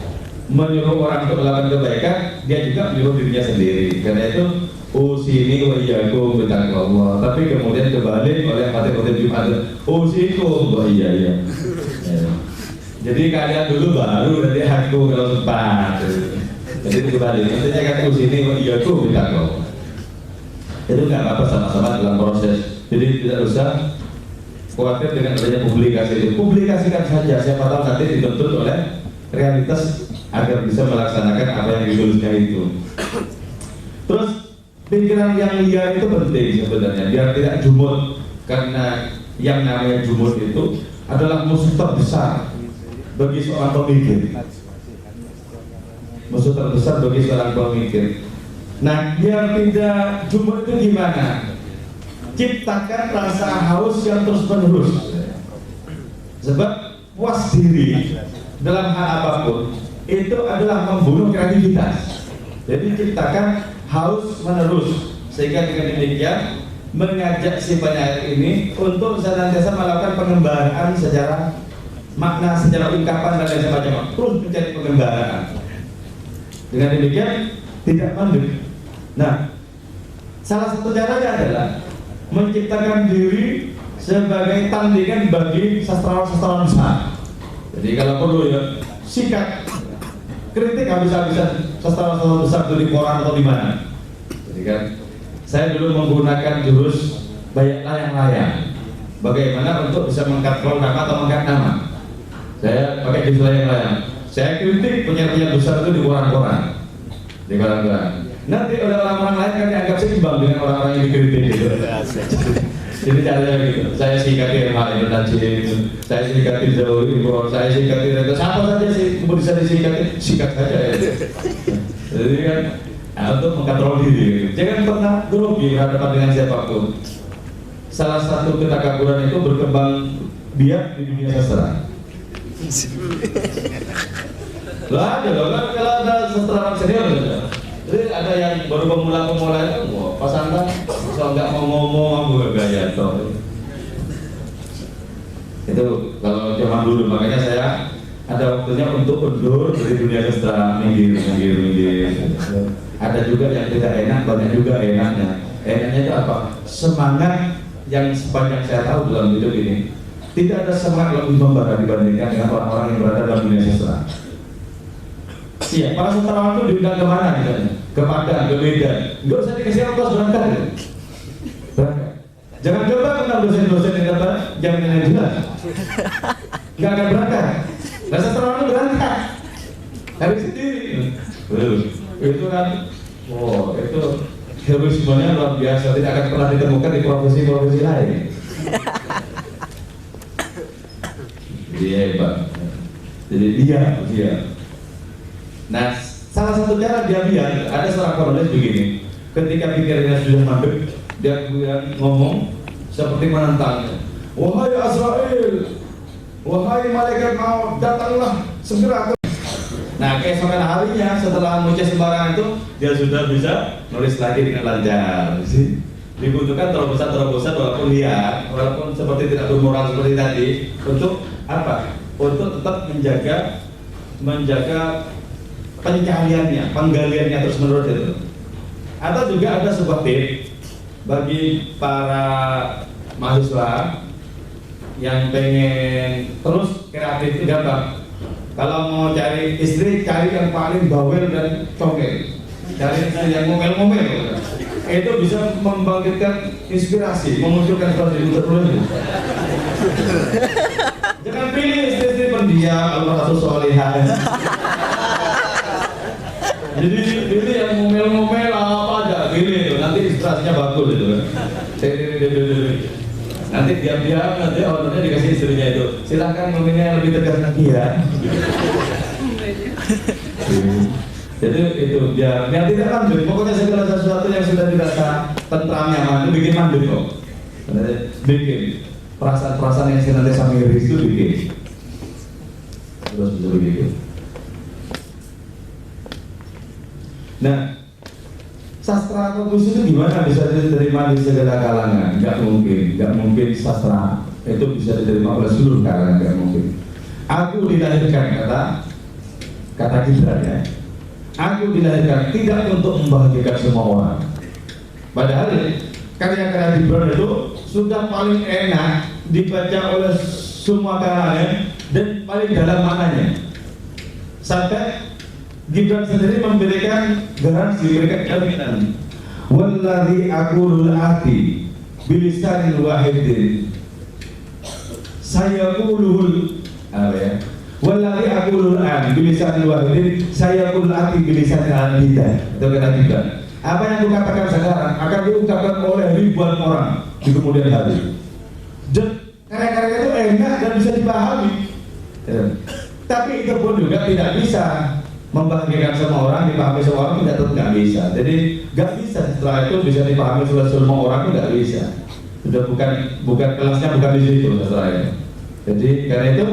Menyuruh orang untuk melakukan kebaikan, dia juga menyuruh dirinya sendiri. Karena itu usini wa iyyakum bittaqwallah. Tapi kemudian kebalik oleh khotib Jumat, usikum wa iya. Jadi kalian dulu baru nanti aku kalau sempat. Jadi kebalik. Nanti kan usini wa iyyakum bittaqwallah. Itu nggak apa-apa, sama-sama dalam proses. Jadi tidak usah khawatir dengan adanya publikasi itu. Publikasikan saja, siapa tahu nanti dituntut oleh realitas agar bisa melaksanakan apa yang ditulisnya itu. Terus pikiran yang liar itu penting sebenarnya, biar tidak jumut, karena yang namanya jumut itu adalah musuh terbesar bagi seorang pemikir. Musuh terbesar bagi seorang pemikir. Nah, biar tidak jumut itu gimana? Ciptakan rasa haus yang terus menerus. Sebab puas diri dalam hal apapun itu adalah membunuh kreativitas. Jadi ciptakan haus menerus, sehingga dengan demikian mengajak si penyair ini untuk senantiasa melakukan pengembaraan secara makna, secara ungkapan dan lain sebagainya, terus mencari pengembaraan. Dengan demikian tidak mandek. Nah, salah satu caranya adalah menciptakan diri sebagai tandingan bagi sastrawan-sastrawan besar. Jadi kalau perlu ya sikat kritik habis-habisan sastrawan-sastrawan besar itu di koran atau di mana. Jadi kan saya dulu menggunakan jurus banyak layang-layang. Bagaimana untuk bisa mengkatrol nama atau mengangkat nama. Saya pakai jurus layang-layang. Saya kritik penyair-penyair besar itu di koran-koran, di koran-koran. Nanti oleh orang-orang lain kan dianggap seimbang dengan orang-orang yang dikritik gitu. Jadi caranya gitu. Saya sikati Rahman Najim, saya sikati Jauh Ibor, saya sikati Reto, siapa saja sih bisa disikati, sikat saja ya. Jadi kan untuk mengkontrol diri. Jangan pernah grogi berhadapan dengan siapapun. Salah satu ketakaburan itu berkembang biak di dunia sastra. Lah ada loh kan, kalau ada sastrawan senior gitu. Jadi ada yang baru pemula-pemula itu, wah pas Anda so nggak mau ngomong aku gaya toh. Itu kalau zaman dulu, makanya saya ada waktunya untuk undur dari dunia sastra, minggir. Ada juga yang tidak enak, banyak juga enaknya. Enaknya itu apa? Semangat yang sepanjang saya tahu dalam hidup ini, tidak ada semangat lebih membara dibandingkan dengan orang-orang yang berada dalam dunia sastra. Iya, para sastrawan itu diundang kemana misalnya? Ke Padang, ke Medan. Nggak usah dikasih ongkos berangkat ya? Berangkat. Jangan coba kenal dosen-dosen yang dapat jaminan yang jelas. Nggak akan berangkat. Nah, sastrawan itu berangkat. Hari sendiri. Itu kan, wow, itu heroismenya luar biasa. Tidak akan pernah ditemukan di profesi-profesi lain. Dia hebat. Jadi dia. Nah, salah satu cara dia biar ada seorang penulis begini. Ketika pikirannya sudah mandek, dia kemudian ngomong seperti menantangnya. Wahai Azrail, wahai malaikat maut, datanglah segera. Nah, keesokan harinya setelah mengucap sembarangan itu, dia sudah bisa nulis lagi dengan lancar. Dibutuhkan terobosan-terobosan walaupun liar, walaupun seperti tidak bermoral seperti tadi, untuk apa? Untuk tetap menjaga pencariannya, penggaliannya terus menerus itu. Atau juga ada sebuah tips bagi para mahasiswa yang pengen terus kreatif itu gampang. Kalau mau cari istri, cari yang paling bawel dan congkel. Cari istri yang ngomel-ngomel. Itu bisa membangkitkan inspirasi, memunculkan inspirasi untuk menulis. Jangan pilih istri-istri pendiam, al-mar'atu sholihah. Jadi pilih yang ngomel-ngomel apa aja, pilih itu, nanti inspirasinya bagus itu kan. Nanti diam-diam, nanti ownernya dikasih istrinya itu, silahkan ngomongnya yang lebih tegas lagi ya. Jadi itu biar tidak mandul. Pokoknya segala sesuatu yang sudah dirasa tentram nyaman itu bikin mandul kok. Bikin perasaan-perasaan yang senantiasa miris itu bikin. Terus bisa begitu. Nah, sastra atau puisi itu gimana bisa diterima di segala kalangan? Nggak mungkin sastra itu bisa diterima oleh seluruh kalangan, nggak mungkin. Aku dilahirkan, kata Gibran ya, aku dilahirkan tidak untuk membahagiakan semua orang. Padahal karya-karya Gibran itu sudah paling enak dibaca oleh semua kalangan dan paling dalam maknanya. Sampai Gibran sendiri memberikan garansi, memberikan jaminan. Wallazi aqulul ati bilisanil wahidin. Saya qulul apa ya? Wallazi aqulul ati bilisanil wahidin, saya qulul ati bilisanil albidah. Itu kata Gibran. Apa yang aku katakan sekarang akan diungkapkan oleh ribuan orang di kemudian hari. Dan karya-karya itu enak dan bisa dipahami. Tapi itu pun juga tidak bisa membahagiakan semua orang, dipahami semua orang, tidak bisa. Jadi nggak bisa setelah itu bisa dipahami oleh semua orang, nggak bisa. Sudah bukan kelasnya, bukan di situ sastra itu. Jadi karena itu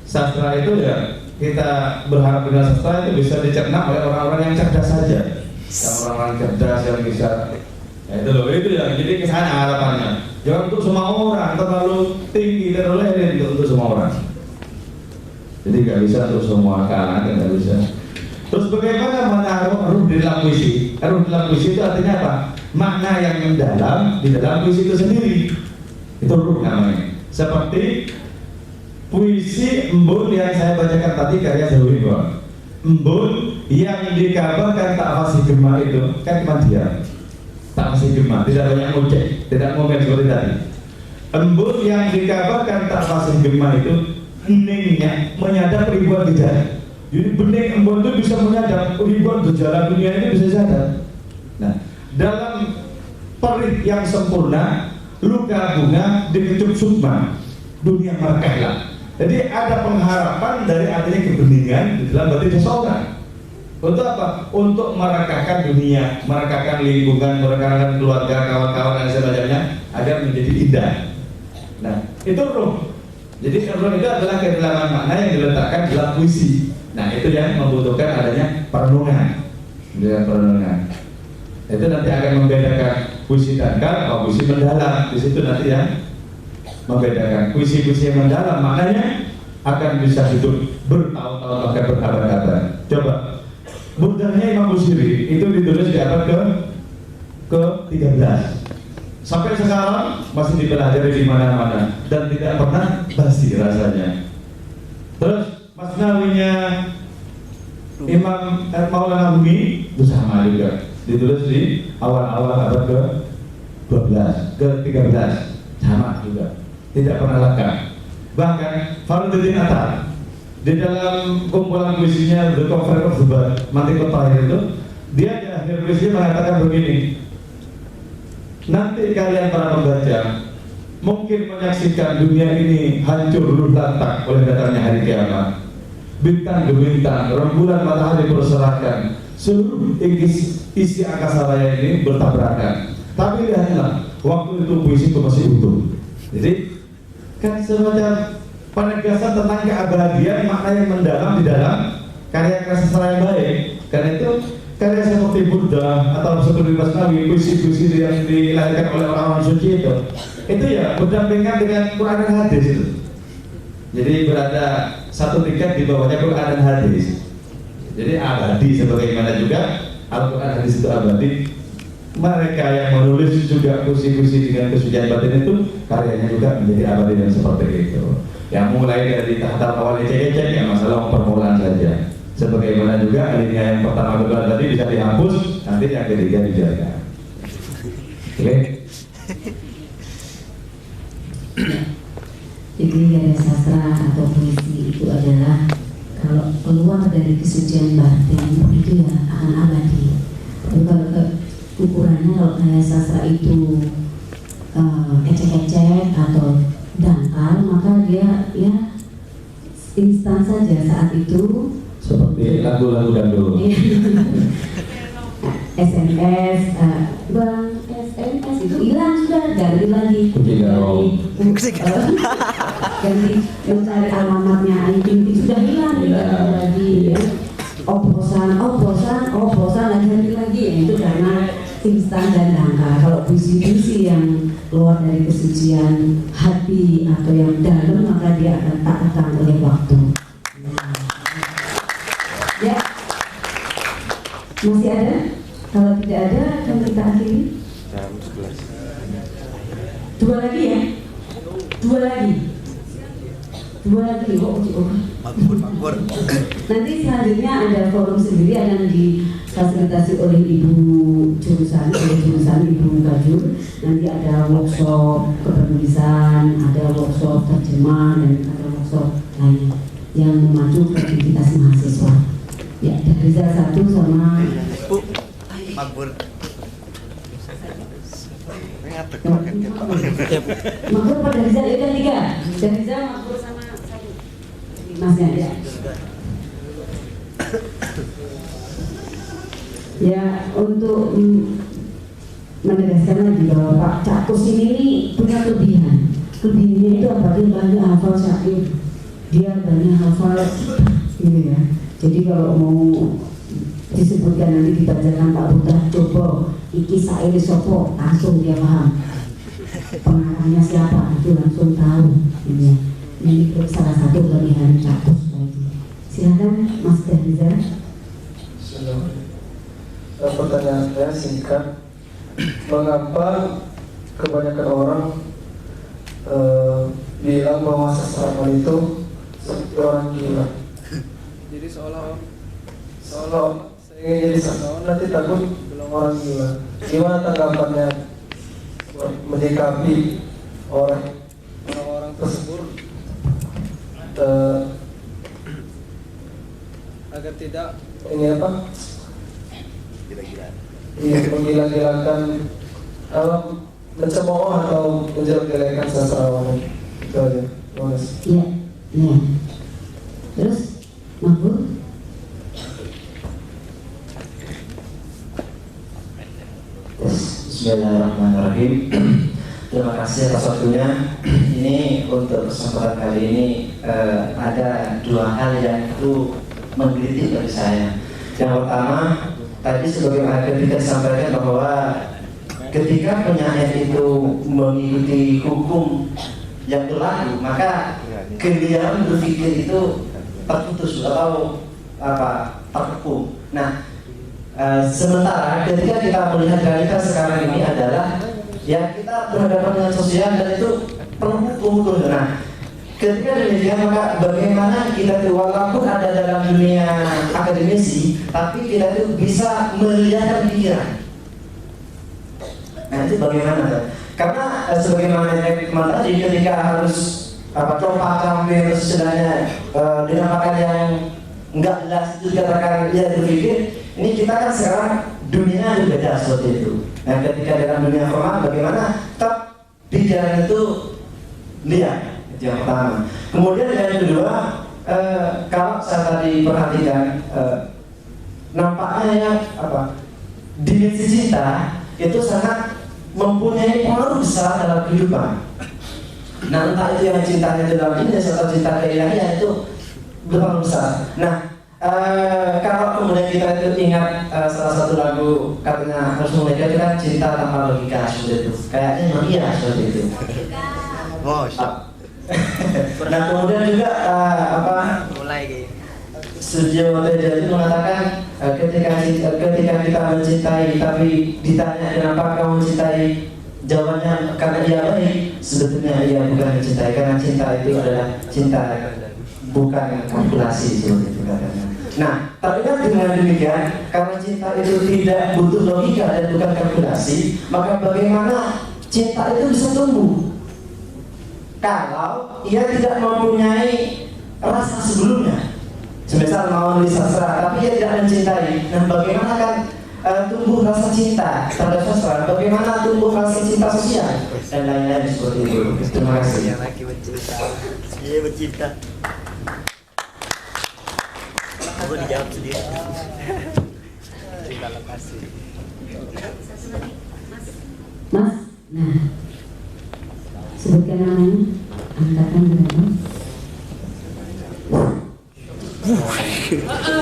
sastra itu ya kita berharap dengan sastra itu bisa dicerna oleh orang-orang yang cerdas saja, yang orang-orang cerdas yang bisa. Ya itu loh, itu ya. Jadi kesana harapannya. Jangan untuk semua orang, terlalu tinggi, terlalu elit untuk semua orang. Jadi nggak bisa untuk semua kalangan, nggak bisa. Terus bagaimana menaruh ruh di dalam puisi? Ruh dalam puisi itu artinya apa? Makna yang mendalam di dalam puisi itu sendiri. Itu ruh namanya. Seperti puisi Embun yang saya bacakan tadi karya Zawingo. Embun yang dikabarkan tak fasih gema itu kan cuma dia. Tak fasih gema, tidak banyak ngoceh, tidak ngomel seperti tadi. Embun yang dikabarkan tak fasih gema itu heningnya menyadap ribuan gejala. Jadi bening embun itu bisa menyadap ribuan gejala dunia ini bisa sadar. Nah, dalam perih yang sempurna, luka bunga dikecup sukma, dunia markahlah. Jadi ada pengharapan dari adanya kebeningan di dalam batin seseorang. Untuk apa? Untuk merekahkan dunia, merekahkan lingkungan, merekahkan keluarga, kawan-kawan dan sebagainya agar menjadi indah. Nah, itu roh. Jadi roh itu adalah kedalaman makna yang diletakkan dalam puisi. Nah, itu yang membutuhkan adanya perenungan. Perenungan. Itu nanti akan membedakan puisi dangkal atau puisi mendalam. Di situ nanti yang membedakan. Puisi-puisi yang mendalam maknanya akan bisa hidup bertahun-tahun bahkan berabad-abad. Coba, Burdahnya Imam Busiri itu ditulis di abad ke-13. Sampai sekarang masih dipelajari di mana-mana dan tidak pernah basi rasanya. Terus Masnawinya Imam Maulana Bumi itu sama juga, ditulis di awal-awal abad ke-12, ke-13, sama juga, tidak pernah lengkap. Bahkan Fakhruddin Atar di dalam kumpulan puisinya The Cover of the Bird, Mantiqut Tahir itu, dia di akhir puisinya mengatakan begini, nanti kalian para pembaca mungkin menyaksikan dunia ini hancur lantak oleh datangnya hari kiamat. Bintang demi bintang, rembulan matahari berserakan, seluruh isi angkasa raya ini bertabrakan. Tapi lihatlah, waktu itu puisi itu masih utuh. Jadi kan semacam penegasan tentang keabadian, makna yang mendalam di dalam karya-karya sastra yang baik. Karena itu karya seperti Buddha atau seperti Masnawi, puisi-puisi yang dilahirkan oleh orang-orang suci itu ya berdampingan dengan Quran dan hadis itu. Jadi berada satu tingkat di bawahnya Quran dan hadis. Jadi abadi sebagaimana juga Al-Quran hadis itu abadi. Mereka yang menulis juga puisi-puisi dengan kesucian batin itu karyanya juga menjadi abadi dan seperti itu. Yang mulai dari tahap awal ecek-ecek yang masalah permulaan saja. Sebagaimana juga alinea yang pertama kedua tadi bisa dihapus, nanti yang ketiga dijaga. Oke. Jadi karya sastra atau puisi itu adalah kalau keluar dari kesucian batin itu ya akan abadi. Tapi kalau ukurannya kalau karya sastra itu ecek-ecek atau dangkal, maka dia ya instan saja saat itu. Seperti lagu-lagu dangdut. SMS, bang SMS itu hilang sudah, ganti lagi. Ganti mencari alamatnya itu sudah hilang, ganti lagi. Ya. Bosan lagi balik lagi ya, itu karena instan dan langka. Kalau puisi-puisi yang keluar dari kesucian hati atau yang dalam, maka dia akan tak akan oleh waktu. Ya, masih ada? Kalau tidak ada, akan kita akhiri. Jam 11. Dua lagi ya? Dua lagi. Makmur. Nanti selanjutnya ada forum sendiri akan difasilitasi oleh Ibu jurusan Ibu Kajur. Nanti ada workshop kepenulisan, ada workshop terjemah, dan ada workshop lainnya yang memacu kreativitas mahasiswa. Ya, dari satu sama Makmur. Makmur pada Rizal itu kan 3. Dan Rizal Makmur sama satu. Masnya ya. Ya, untuk menegaskan lagi bahwa Pak Cakus ini punya kelebihan. Kelebihannya itu apa? Dia banyak hafal syair. Dia banyak hafal gitu ya. Jadi kalau mau disebutkan nanti dibacakan Pak Putra coba iki syair sopo, langsung dia paham. Pengarangnya siapa itu langsung tahu. Gitu ya. Ini salah satu kelebihan Cakus lagi. Silakan Mas Dahriza. Pertanyaan saya singkat, mengapa kebanyakan orang bilang bahwa sastrawan itu seperti orang gila? Jadi seolah saya ingin jadi sastrawan nanti takut bilang orang gila. Gimana tanggapannya menyikapi orang-orang tersebut agar tidak ini apa? Iya, menggila-gilakan mencemooh atau menjelek-jelekan sastrawan. Itu aja. Terima kasih. Iya, iya. Terus, Makbul? Bismillahirrahmanirrahim. Terima kasih atas waktunya. Ini untuk kesempatan kali ini ada dua hal yang itu menggelitik bagi saya. Yang pertama, tadi sebagaimana ketika disampaikan bahwa ketika penyair itu mengikuti hukum yang berlaku, maka kegelisahan berpikir itu terputus atau terkepung. Nah, sementara ketika kita melihat realitas sekarang ini adalah ya kita berhadapan dengan sosial dan itu perlu hukum. Nah, ketika demikian maka bagaimana kita itu walaupun ada dalam dunia akademisi, tapi kita itu bisa melihatkan pikiran. Nah itu bagaimana? Karena sebagaimana yang kemarin tadi ketika harus coba tampil istilahnya dengan pakaian yang enggak jelas itu dikatakan dia berpikir. Ini kita kan sekarang dunia berbeda seperti itu. Nah ketika dalam dunia formal bagaimana tetap pikiran itu lihat. Yang pertama. Kemudian yang kedua, kalau saya tadi perhatikan, nampaknya yang dimensi cinta itu sangat mempunyai pengaruh besar dalam kehidupan. Nah, entah itu yang cintanya dalam ini atau cinta keilahian itu berpengaruh besar. Nah, kalau kemudian kita itu ingat salah satu lagu katanya harus menikah itu kan cinta tanpa logika seperti itu. Kayaknya memang iya seperti itu. Nah kemudian juga Studio Tejali mengatakan ketika kita mencintai tapi ditanya kenapa kamu mencintai, jawabannya karena dia baik. Sebetulnya ia bukan mencintai karena cinta itu adalah cinta bukan kalkulasi seperti itu katanya. Nah tapi kan dengan demikian karena cinta itu tidak butuh logika dan bukan kalkulasi, maka bagaimana cinta itu bisa tumbuh kalau ia tidak mempunyai rasa sebelumnya. Semisal mau nulis sastra, tapi ia tidak mencintai. Nah, bagaimana kan tumbuh rasa cinta terhadap sastra? Bagaimana tumbuh rasa cinta sosial dan lain-lain seperti itu. Terima kasih. Iya bercinta. Aku dijawab sendiri. Terima kasih. Mas, nah, sebutkan namanya, angkatan berapa?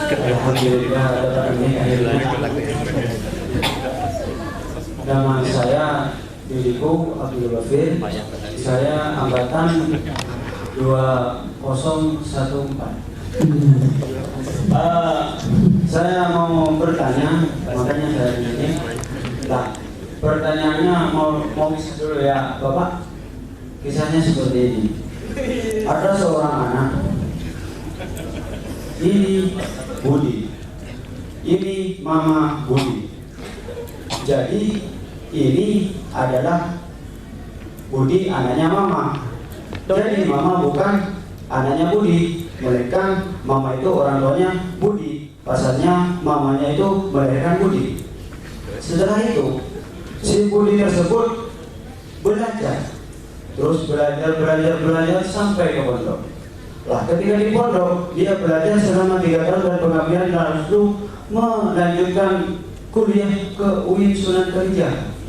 Alhamdulillah, Nama saya Diriku Abdul Wafir. Saya angkatan 2014. Saya mau bertanya, makanya saya ini. Nah, pertanyaannya mau bisa dulu ya, Bapak. Kisahnya seperti ini. Ada seorang anak. Ini Budi. Ini Mama Budi. Jadi ini adalah Budi anaknya Mama. Jadi Mama bukan anaknya Budi, melainkan Mama itu orang tuanya Budi. Pasalnya mamanya itu melahirkan Budi. Setelah itu si Budi tersebut belajar, terus belajar sampai ke pondok. Lah ketika di pondok dia belajar selama 3 tahun dan pengabdian lalu melanjutkan kuliah ke UIN Sunan Kalijaga.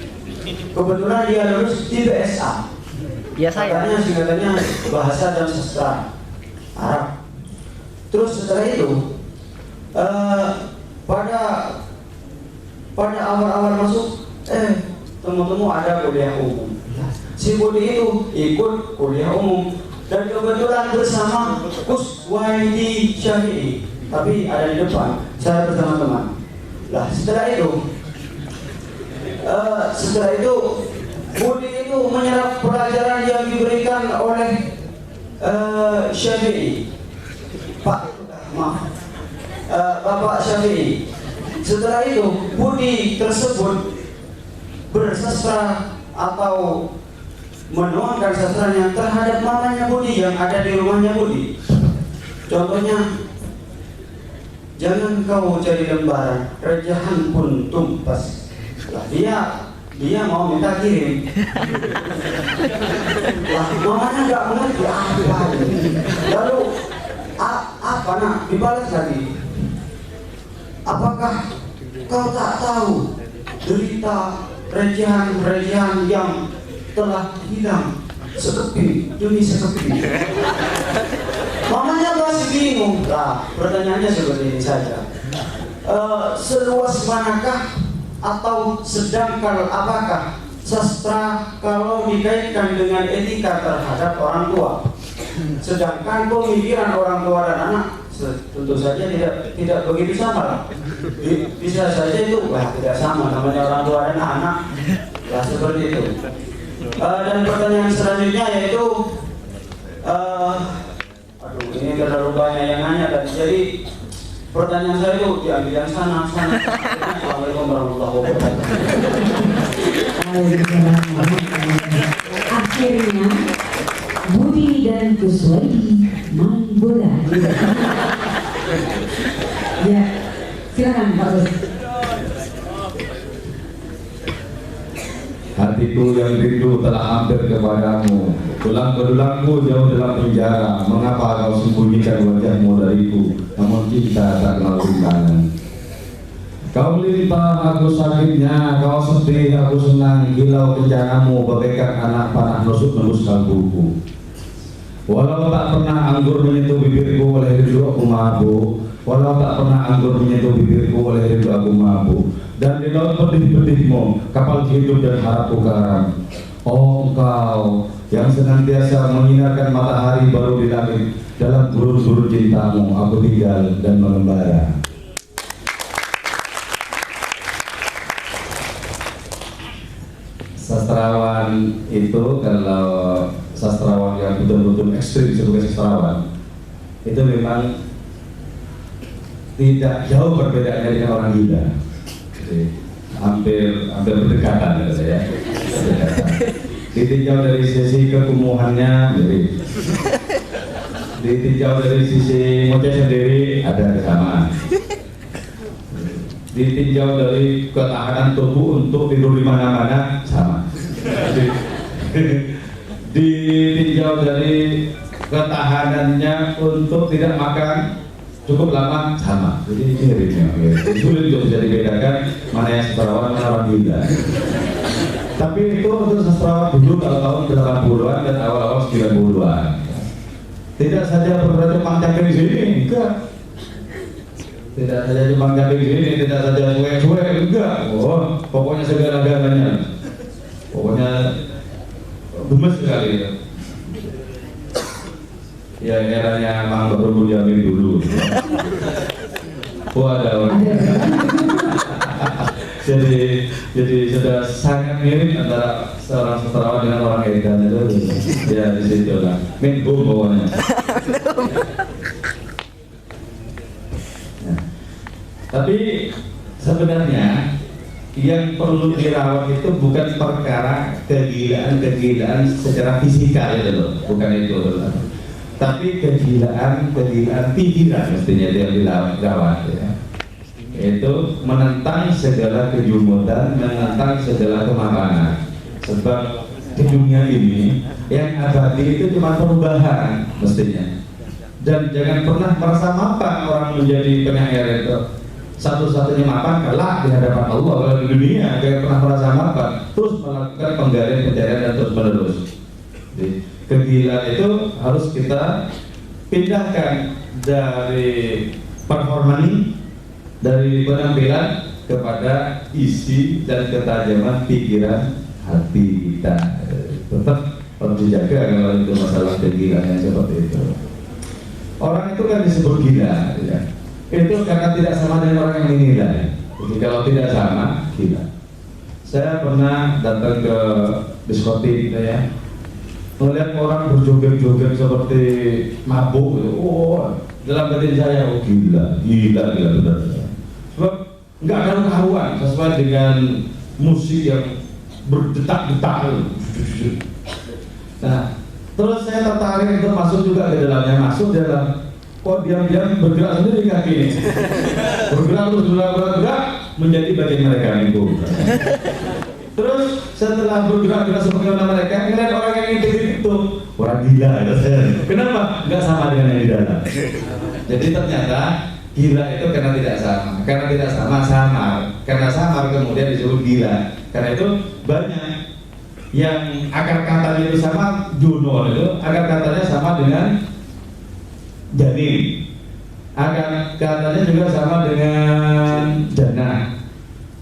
Kebetulan dia lulus di BSA. Katanya singkatannya bahasa dan sastra Arab. Terus setelah itu pada awal-awal masuk temu-temu ada kuliah umum. Si Budi itu ikut kuliah umum dan kebetulan bersama Gus Waidi Syafi'i, tapi ada di depan, saya bersama teman. Lah setelah itu Budi itu menyerap pelajaran yang diberikan oleh Syafi'i, Bapak Syafi'i. Setelah itu Budi tersebut bersastra atau menuangkan sastranya terhadap mamanya Budi yang ada di rumahnya Budi. Contohnya, jangan kau jadi lembaran, rejahan pun tumpas. Lah dia mau minta kirim. Lah mamanya nggak mengerti apa. Lalu apa nak dibalas lagi? Apakah kau tak tahu derita rejahan yang telah hilang sekepi demi sekepi? Mamanya masih bingung. Lah pertanyaannya seperti ini saja. Seluas manakah atau sedangkal apakah sastra kalau dikaitkan dengan etika terhadap orang tua? Sedangkan pemikiran orang tua dan anak tentu saja tidak begitu sama. Bisa saja itu tidak sama, namanya orang tua dan anak lah seperti itu. Dan pertanyaan selanjutnya yaitu ini terlalu banyak yang nanya tadi, jadi pertanyaan saya itu diambil yang sana. Assalamualaikum warahmatullahi wabarakatuh. Akhirnya Budi dan Gus Waidi main bola. Ya, silakan Pak Gus. Hatiku yang rindu telah hampir kepadamu. Tulang-tulangku jauh dalam penjara. Mengapa kau sembunyikan wajahmu dariku? Namun kita tak kenal rintangan. Kau lintah, aku sakitnya. Kau sedih, aku senang. Hilau kencanamu bagaikan anak panah nusuk-nusuk kalbuku. Walau tak pernah anggur menyentuh bibirku, oleh rindu aku mabuk. Walau tak pernah anggur menyentuh bibirku, oleh rindu aku mabuk. Dan di laut pedih-pedihmu, kapal hidup dan harapku karam. Oh engkau yang senantiasa menyinarkan matahari baru di langit, dalam gurun-gurun cintamu aku tinggal dan mengembara. Sastrawan itu, kalau sastrawan yang betul-betul ekstrim sebagai sastrawan, itu memang tidak jauh perbedaannya dengan orang gila. Jadi, hampir berdekatan ya. Ditinjau dari sisi kekumuhannya, ditinjau dari sisi moce sendiri ada kesamaan. Ditinjau dari ketahanan tubuh untuk tidur di mana-mana sama. Ditinjau dari ketahanannya untuk tidak makan cukup lama sama. Jadi miripnya. Sulit untuk bisa dibedakan mana yang sastrawan mana orang gila. Tapi itu untuk sastrawan dulu kalau tahun 80-an dan awal-awal 90-an. Tidak saja berarti pangkat di sini, enggak. Tidak saja cuma di sini, tidak saja suwe-suwe, enggak. Oh, pokoknya segala-galanya, pokoknya gemes sekali. Ya eranya Mang Bahrul Yamin dulu. Ada orang. jadi sudah sangat mirip antara seorang sastrawan dengan orang edan itu. Ya di situ lah. Minbum pokoknya. Nah, tapi sebenarnya yang perlu dirawat itu bukan perkara kegilaan secara fisikal itu loh, bukan itu loh. Tapi kegilaan pikiran mestinya yang dirawat ya. Itu menentang segala kejumudan, menentang segala kemapanan. Sebab di dunia ini yang abadi itu cuma perubahan mestinya. Dan jangan pernah merasa mapan orang menjadi penyair itu. Satu-satunya mapan kelak di hadapan Allah. Kalau di dunia jangan pernah merasa mapan, terus melakukan penggalian pencarian dan terus menerus. Jadi, kegilaan itu harus kita pindahkan dari performance, dari penampilan kepada isi dan ketajaman pikiran hati kita. Tetap harus dijaga kalau itu masalah kegilaan yang seperti itu. Orang itu kan disebut gila ya. Itu karena tidak sama dengan orang yang menilai. Jadi kalau tidak sama, gila. Saya pernah datang ke diskotik ya, melihat orang berjoget-joget seperti mabuk gitu. Oh, dalam batin saya, oh gila benar. Sebab nggak ada karuan sesuai dengan musik yang berdetak-detak. Nah, terus saya tertarik untuk masuk juga ke dalamnya, masuk dalam. Kok diam-diam bergerak sendiri kaki ini, bergerak menjadi bagian mereka itu. Terus setelah bergerak sebagaimana mereka, ngeliat orang yang itu orang gila ya. Kenapa? Nggak sama dengan yang di dalam. Jadi ternyata gila itu karena tidak sama, samar. Karena samar kemudian disebut gila. Karena itu banyak yang akar katanya itu sama, Juno itu akar katanya sama dengan janin, akar katanya juga sama dengan jana,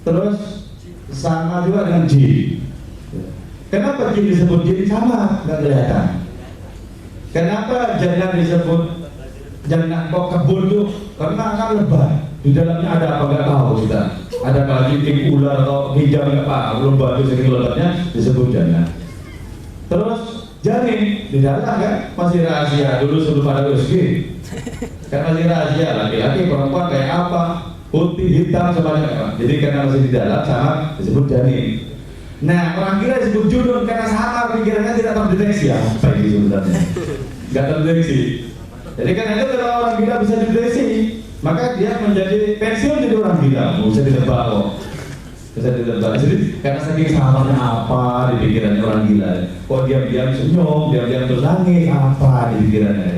terus sama juga dengan jin. Kenapa jin disebut jin? Sama, nggak kelihatan. Kenapa jana disebut jana kok kebun tuh? Karena akan lebat. Di dalamnya ada apa nggak tahu kita. Ada kalajengking, ular atau hijau nggak tahu. Lebat itu saking lebatnya disebut jana. Terus janin di dalam kan masih rahasia dulu sebelum ada USG. Kan masih rahasia, laki-laki perempuan kayak apa, putih hitam semuanya. Jadi karena masih di dalam sama disebut janin. Nah orang gila disebut junun karena sama pikirannya tidak terdeteksi. Apa ini sebenarnya? Nggak terdeteksi. Jadi karena itu kalau orang gila bisa dideteksi, maka dia menjadi pensiun jadi orang gila, bisa ditebak kok. Jadi karena saking samarnya apa di pikirannya orang gila. Kok diam-diam senyum, diam-diam terus nangis, apa di pikirannya.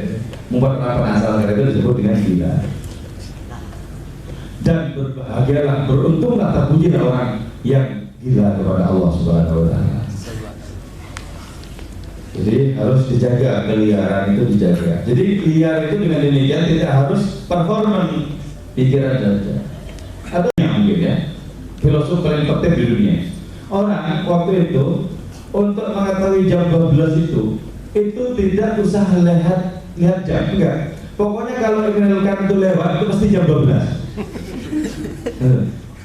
Membuat orang penasaran, karena itu disebut dengan gila. Dan berbahagialah, beruntunglah, terpujilah orang yang gila kepada Allah Subhanahu wa Ta'ala. Jadi harus dijaga, keliaran itu dijaga. Jadi liar itu dengan demikian tidak harus performan pikiran saja. Atau yang mungkin ya, filosof paling tertib di dunia. Orang waktu itu untuk mengetahui jam 12 itu tidak usah lihat jam, enggak. Pokoknya kalau menentukan itu lewat itu pasti jam 12.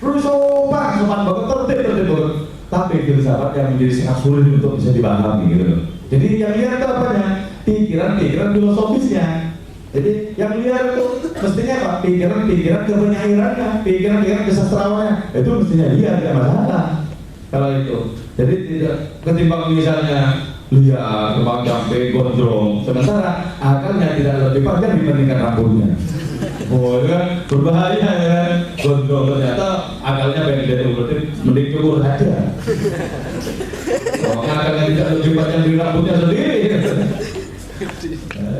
Terus sopan banget, tertib banget. Tapi filsafat yang menjadi sangat sulit untuk bisa dipahami gitu loh. Jadi yang liar itu apanya? Pikiran filosofisnya. Jadi yang liar itu mestinya apa? Pikiran kepenyairannya, pikiran kesastrawannya. Itu mestinya liar, tidak masalah. Kalau itu, jadi tidak ketimbang misalnya liar, kembang jampe, gondrong. Sementara akalnya tidak lebih panjang dibandingkan rambutnya. Oh itu kan berbahaya ya, gondrong ternyata akalnya pendek, berarti mending cukur saja. Akalnya tidak lebih panjang dari rambutnya sendiri.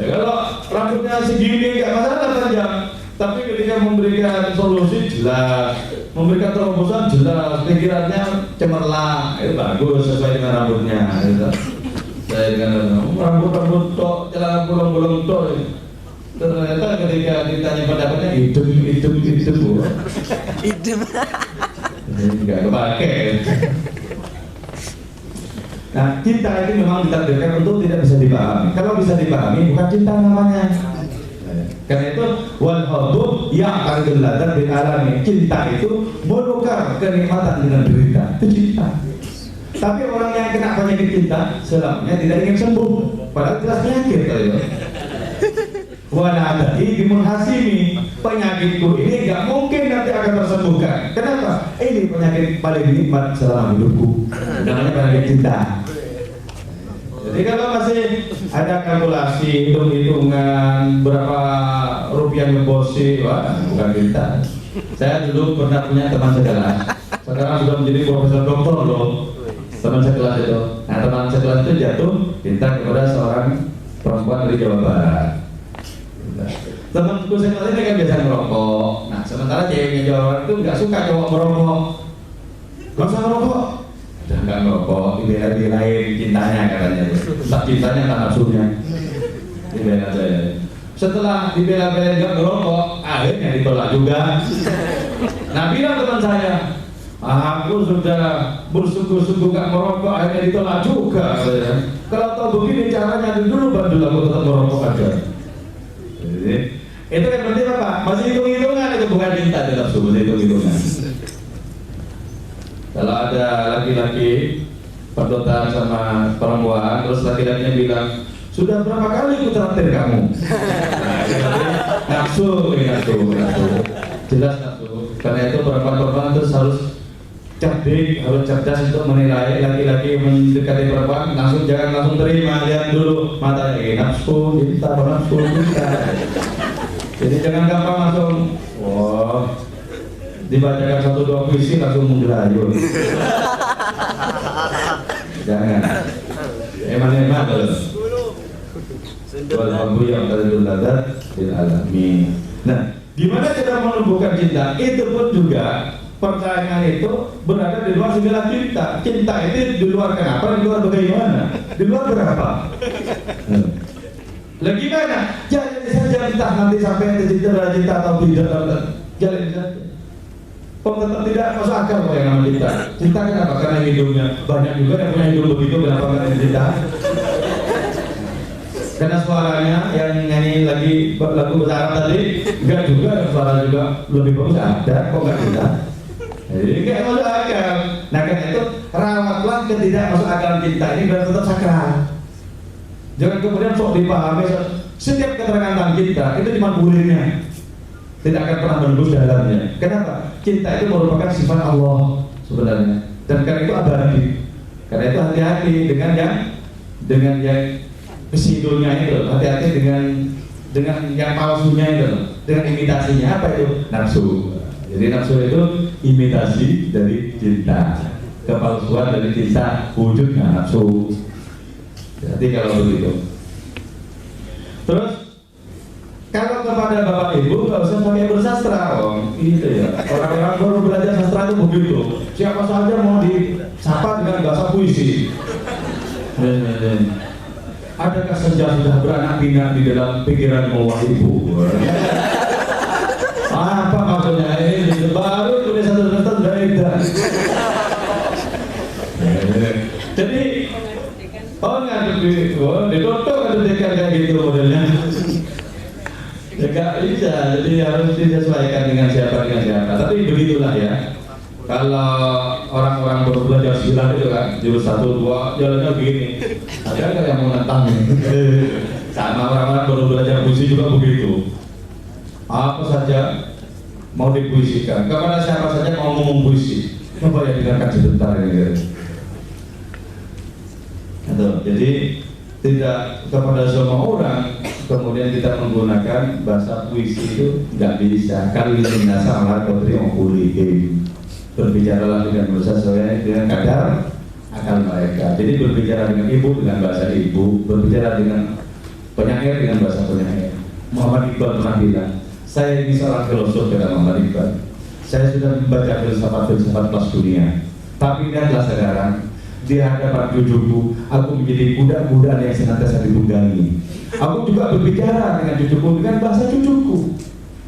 Kalau rambutnya segini nggak masalah panjang, tapi ketika memberikan solusi jelas, memberikan terobosan jelas, pikirannya cemerlang, itu bagus sesuai dengan rambutnya. Gitu. Saya dengan rambut tok, celana bolong-bolong tok. Ternyata ketika ditanya pendapatnya hidup. Nggak kepake. Nah, cinta itu memang ditakdirkan untuk tidak bisa dipahami. Kalau bisa dipahami, bukan cinta namanya. Karena itu wal hubbu ya'qadul ladzat bil alami. Cinta itu menukar kenikmatan dengan derita. Itu cinta. Tapi orang yang kena penyakit cinta selamanya tidak ingin sembuh. Padahal jelas penyakit ya. Wala tadi bimunhasimi, penyakitku ini nggak mungkin nanti akan tersembuhkan. Kenapa? Ini penyakit paling nikmat selama hidupku. Namanya penyakit cinta. Jadi kalau masih ada kalkulasi, hitung-hitungan berapa rupiah ngebosi, wah bukan cinta. Saya dulu pernah punya teman sekelas. Sekarang sudah menjadi profesor doktor loh. Teman sekelas itu. Nah, teman sekelas itu jatuh cinta kepada seorang perempuan dari Jawa Barat. Temanku sekelas ini kan biasa merokok. Nah, sementara ceweknya Jawa Barat itu nggak suka cowok merokok. Gak usah merokok. Udah nggak merokok, dibela-belain cintanya katanya. Tak cintanya, tak nafsunya. Dibela-belain. Setelah dibela-belain nggak merokok, akhirnya ditolak juga. Nah, bilang teman saya, aku sudah bersungguh-sungguh gak merokok, akhirnya ditolak juga. Kalau tahu begini caranya, dulu bandul aku tetap merokok aja. Jadi, itu kan berarti apa? Masih hitung-hitungan, itu bukan cinta dalam subuh, hitung-hitungan. Kalau ada laki-laki perdotaan sama perempuan, terus laki-lakinya bilang, sudah berapa kali aku traktir kamu? Nah, nafsu. Jelas nafsu. Karena itu perempuan-perempuan terus harus cerdik, harus cerdas untuk menilai. Laki-laki mendekati perempuan jangan langsung terima, lihat dulu matanya, nafsu, cinta, nafsu, cinta. Jadi jangan gampang langsung, wah, dibacakan 1-2 puisi langsung menggerayu. Jangan. Eman-eman terus. Wal hubbu ya'qadul ladzat bil alami. Nah, gimana cara menumbuhkan cinta? Itu pun juga persaingan itu berada di luar segala cinta. Cinta itu di luar kenapa? Di luar bagaimana? Di luar berapa? Lagi mana? Jalani saja entah nanti sampai cinta atau tidak. Jalani saja. Tetap tidak masuk akal kok yang namanya cinta. Cinta kenapa? Karena hidupnya banyak juga yang punya hidup begitu. Kenapa nggak cinta? Karena suaranya yang nyanyi lagi lagu bahasa Arab tadi enggak juga, suara juga lebih bagus ada, kok enggak cinta? Jadi enggak masuk akal. Nah karena itu rawatlah ketidak masuk akal cinta ini biar tetap sakral. Jangan kemudian sok dipahami setiap keterangan tentang cinta itu cuma bulirnya, tidak akan pernah menembus dalamnya. Kenapa? Cinta itu merupakan sifat Allah sebenarnya, dan karena itu abadi. Karena itu hati-hati dengan yang kesidulnya itu, hati-hati dengan yang palsunya itu, dengan imitasinya. Apa itu? Nafsu. Jadi nafsu itu imitasi dari cinta, kepalsuan dari cinta, wujudnya nafsu. Jadi kalau begitu. Terus kalau kepada bapak ibu nggak usah pakai bersastra, gitu ya. Orang-orang baru belajar sastra itu begitu. Siapa saja mau disapa dengan bahasa puisi. Adakah senja sudah beranak pinak di dalam pikiran bawah ibu? Apa maksudnya ini? Baru tulis satu dari dan. Jadi, nggak ditutup ada kayak gitu modelnya. Ya nggak bisa, jadi harus disesuaikan dengan siapa. Tapi begitulah ya. Kalau orang-orang baru belajar silat itu kan, jurus 1-2 jalannya begini. Ada nggak yang mau nentang? Sama orang-orang baru belajar puisi juga begitu. Apa saja mau dipuisikan, kepada siapa saja mau ngomong puisi. Coba ya dengarkan sebentar ini. Jadi tidak kepada semua orang kemudian kita menggunakan bahasa puisi itu nggak bisa. Kalau ini nasar kodri mengkulihin. Berbicaralah dengan bahasa sesuai dengan kadar akal mereka. Jadi berbicara dengan ibu dengan bahasa ibu, berbicara dengan penyair dengan bahasa penyair. Muhammad Iqbal pernah bilang, saya ini seorang filosof, kata Muhammad Iqbal. Saya sudah membaca filsafat kelas dunia. Tapi lihatlah sekarang di hadapan cucuku, aku menjadi budak-budak yang senantiasa ditunggangi. Aku juga berbicara dengan cucuku dengan bahasa cucuku.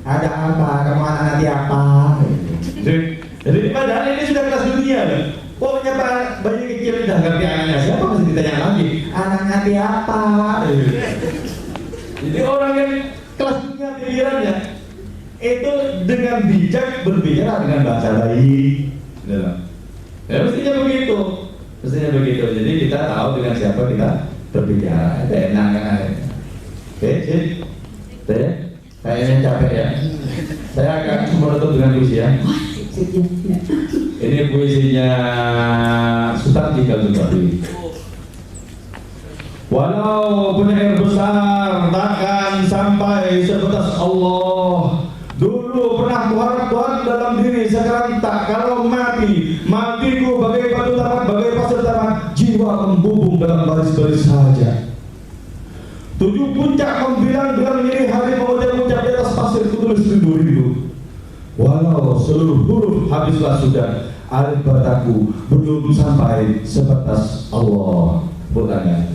Ada apa? Kamu anak nanti apa? Jadi, Jadi padahal ini sudah kelas dunia kan. Pokoknya bayi kecil udah ngerti anaknya siapa masih ditanya lagi. Anaknya siapa? Jadi orang yang kelas dunia pikirannya itu dengan bijak berbicara dengan bahasa bayi. Ya mestinya begitu. Jadi kita tahu dengan siapa kita berbicara. Itu enak kan? Oke, kayaknya capek ya. Saya akan menutup dengan puisi ya. Ini puisinya Sutarji Kalsubari. Walau punya air besar takkan sampai sebatas Allah. Dulu pernah kuharap Tuhan dalam diri, sekarang tak. Kalau matiku bagai batu tamat, bagai pasir tamat, jiwa membubung dalam baris-baris saja. 7 puncak membilang-bilang nyeri hari mengucap di atas pasir kutulis rindu-rindu. Walau seluruh huruf habislah sudah, air bataku belum sampai sebatas Allah. Bukannya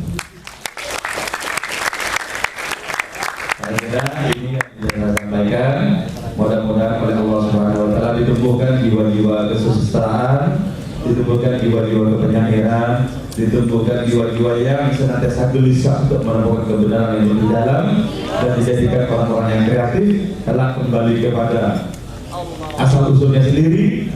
saya kira ini yang saya sampaikan. Mudah-mudahan oleh Allah Subhanahu wa taala ditumbuhkan jiwa-jiwa kesusastraan, ditumbuhkan jiwa-jiwa kepenyairan, ditumbuhkan jiwa-jiwa yang senantiasa gelisah untuk menemukan kebenaran yang lebih dalam, dan dijadikan orang-orang yang kreatif telah kembali kepada asal usulnya sendiri,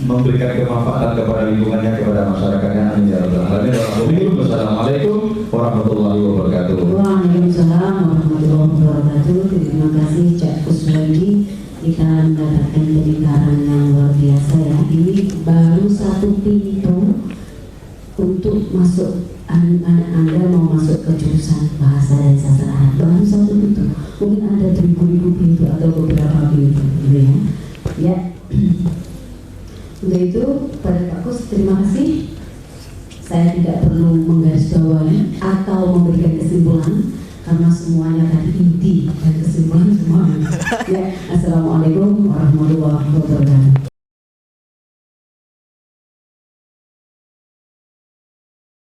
memberikan kemanfaatan kepada lingkungannya, kepada masyarakatnya. Amin ya rabbal alamin. Wassalamualaikum warahmatullahi wabarakatuh. Waalaikumsalam warahmatullahi wabarakatuh. Terima kasih Cak Kuswaidi. Kita mendapatkan peningkatan yang luar biasa ya. Ini baru satu pintu untuk masuk. Anda mau masuk ke jurusan bahasa dan sastra, baru satu pintu. Mungkin ada ribu-ribu pintu atau beberapa pintu, gitu ya. Ya. Untuk itu, pada Pak Kus, terima kasih. Saya tidak perlu menggarisbawahi atau memberikan kesimpulan karena semuanya tadi inti dan kesimpulan semuanya. Ya, assalamualaikum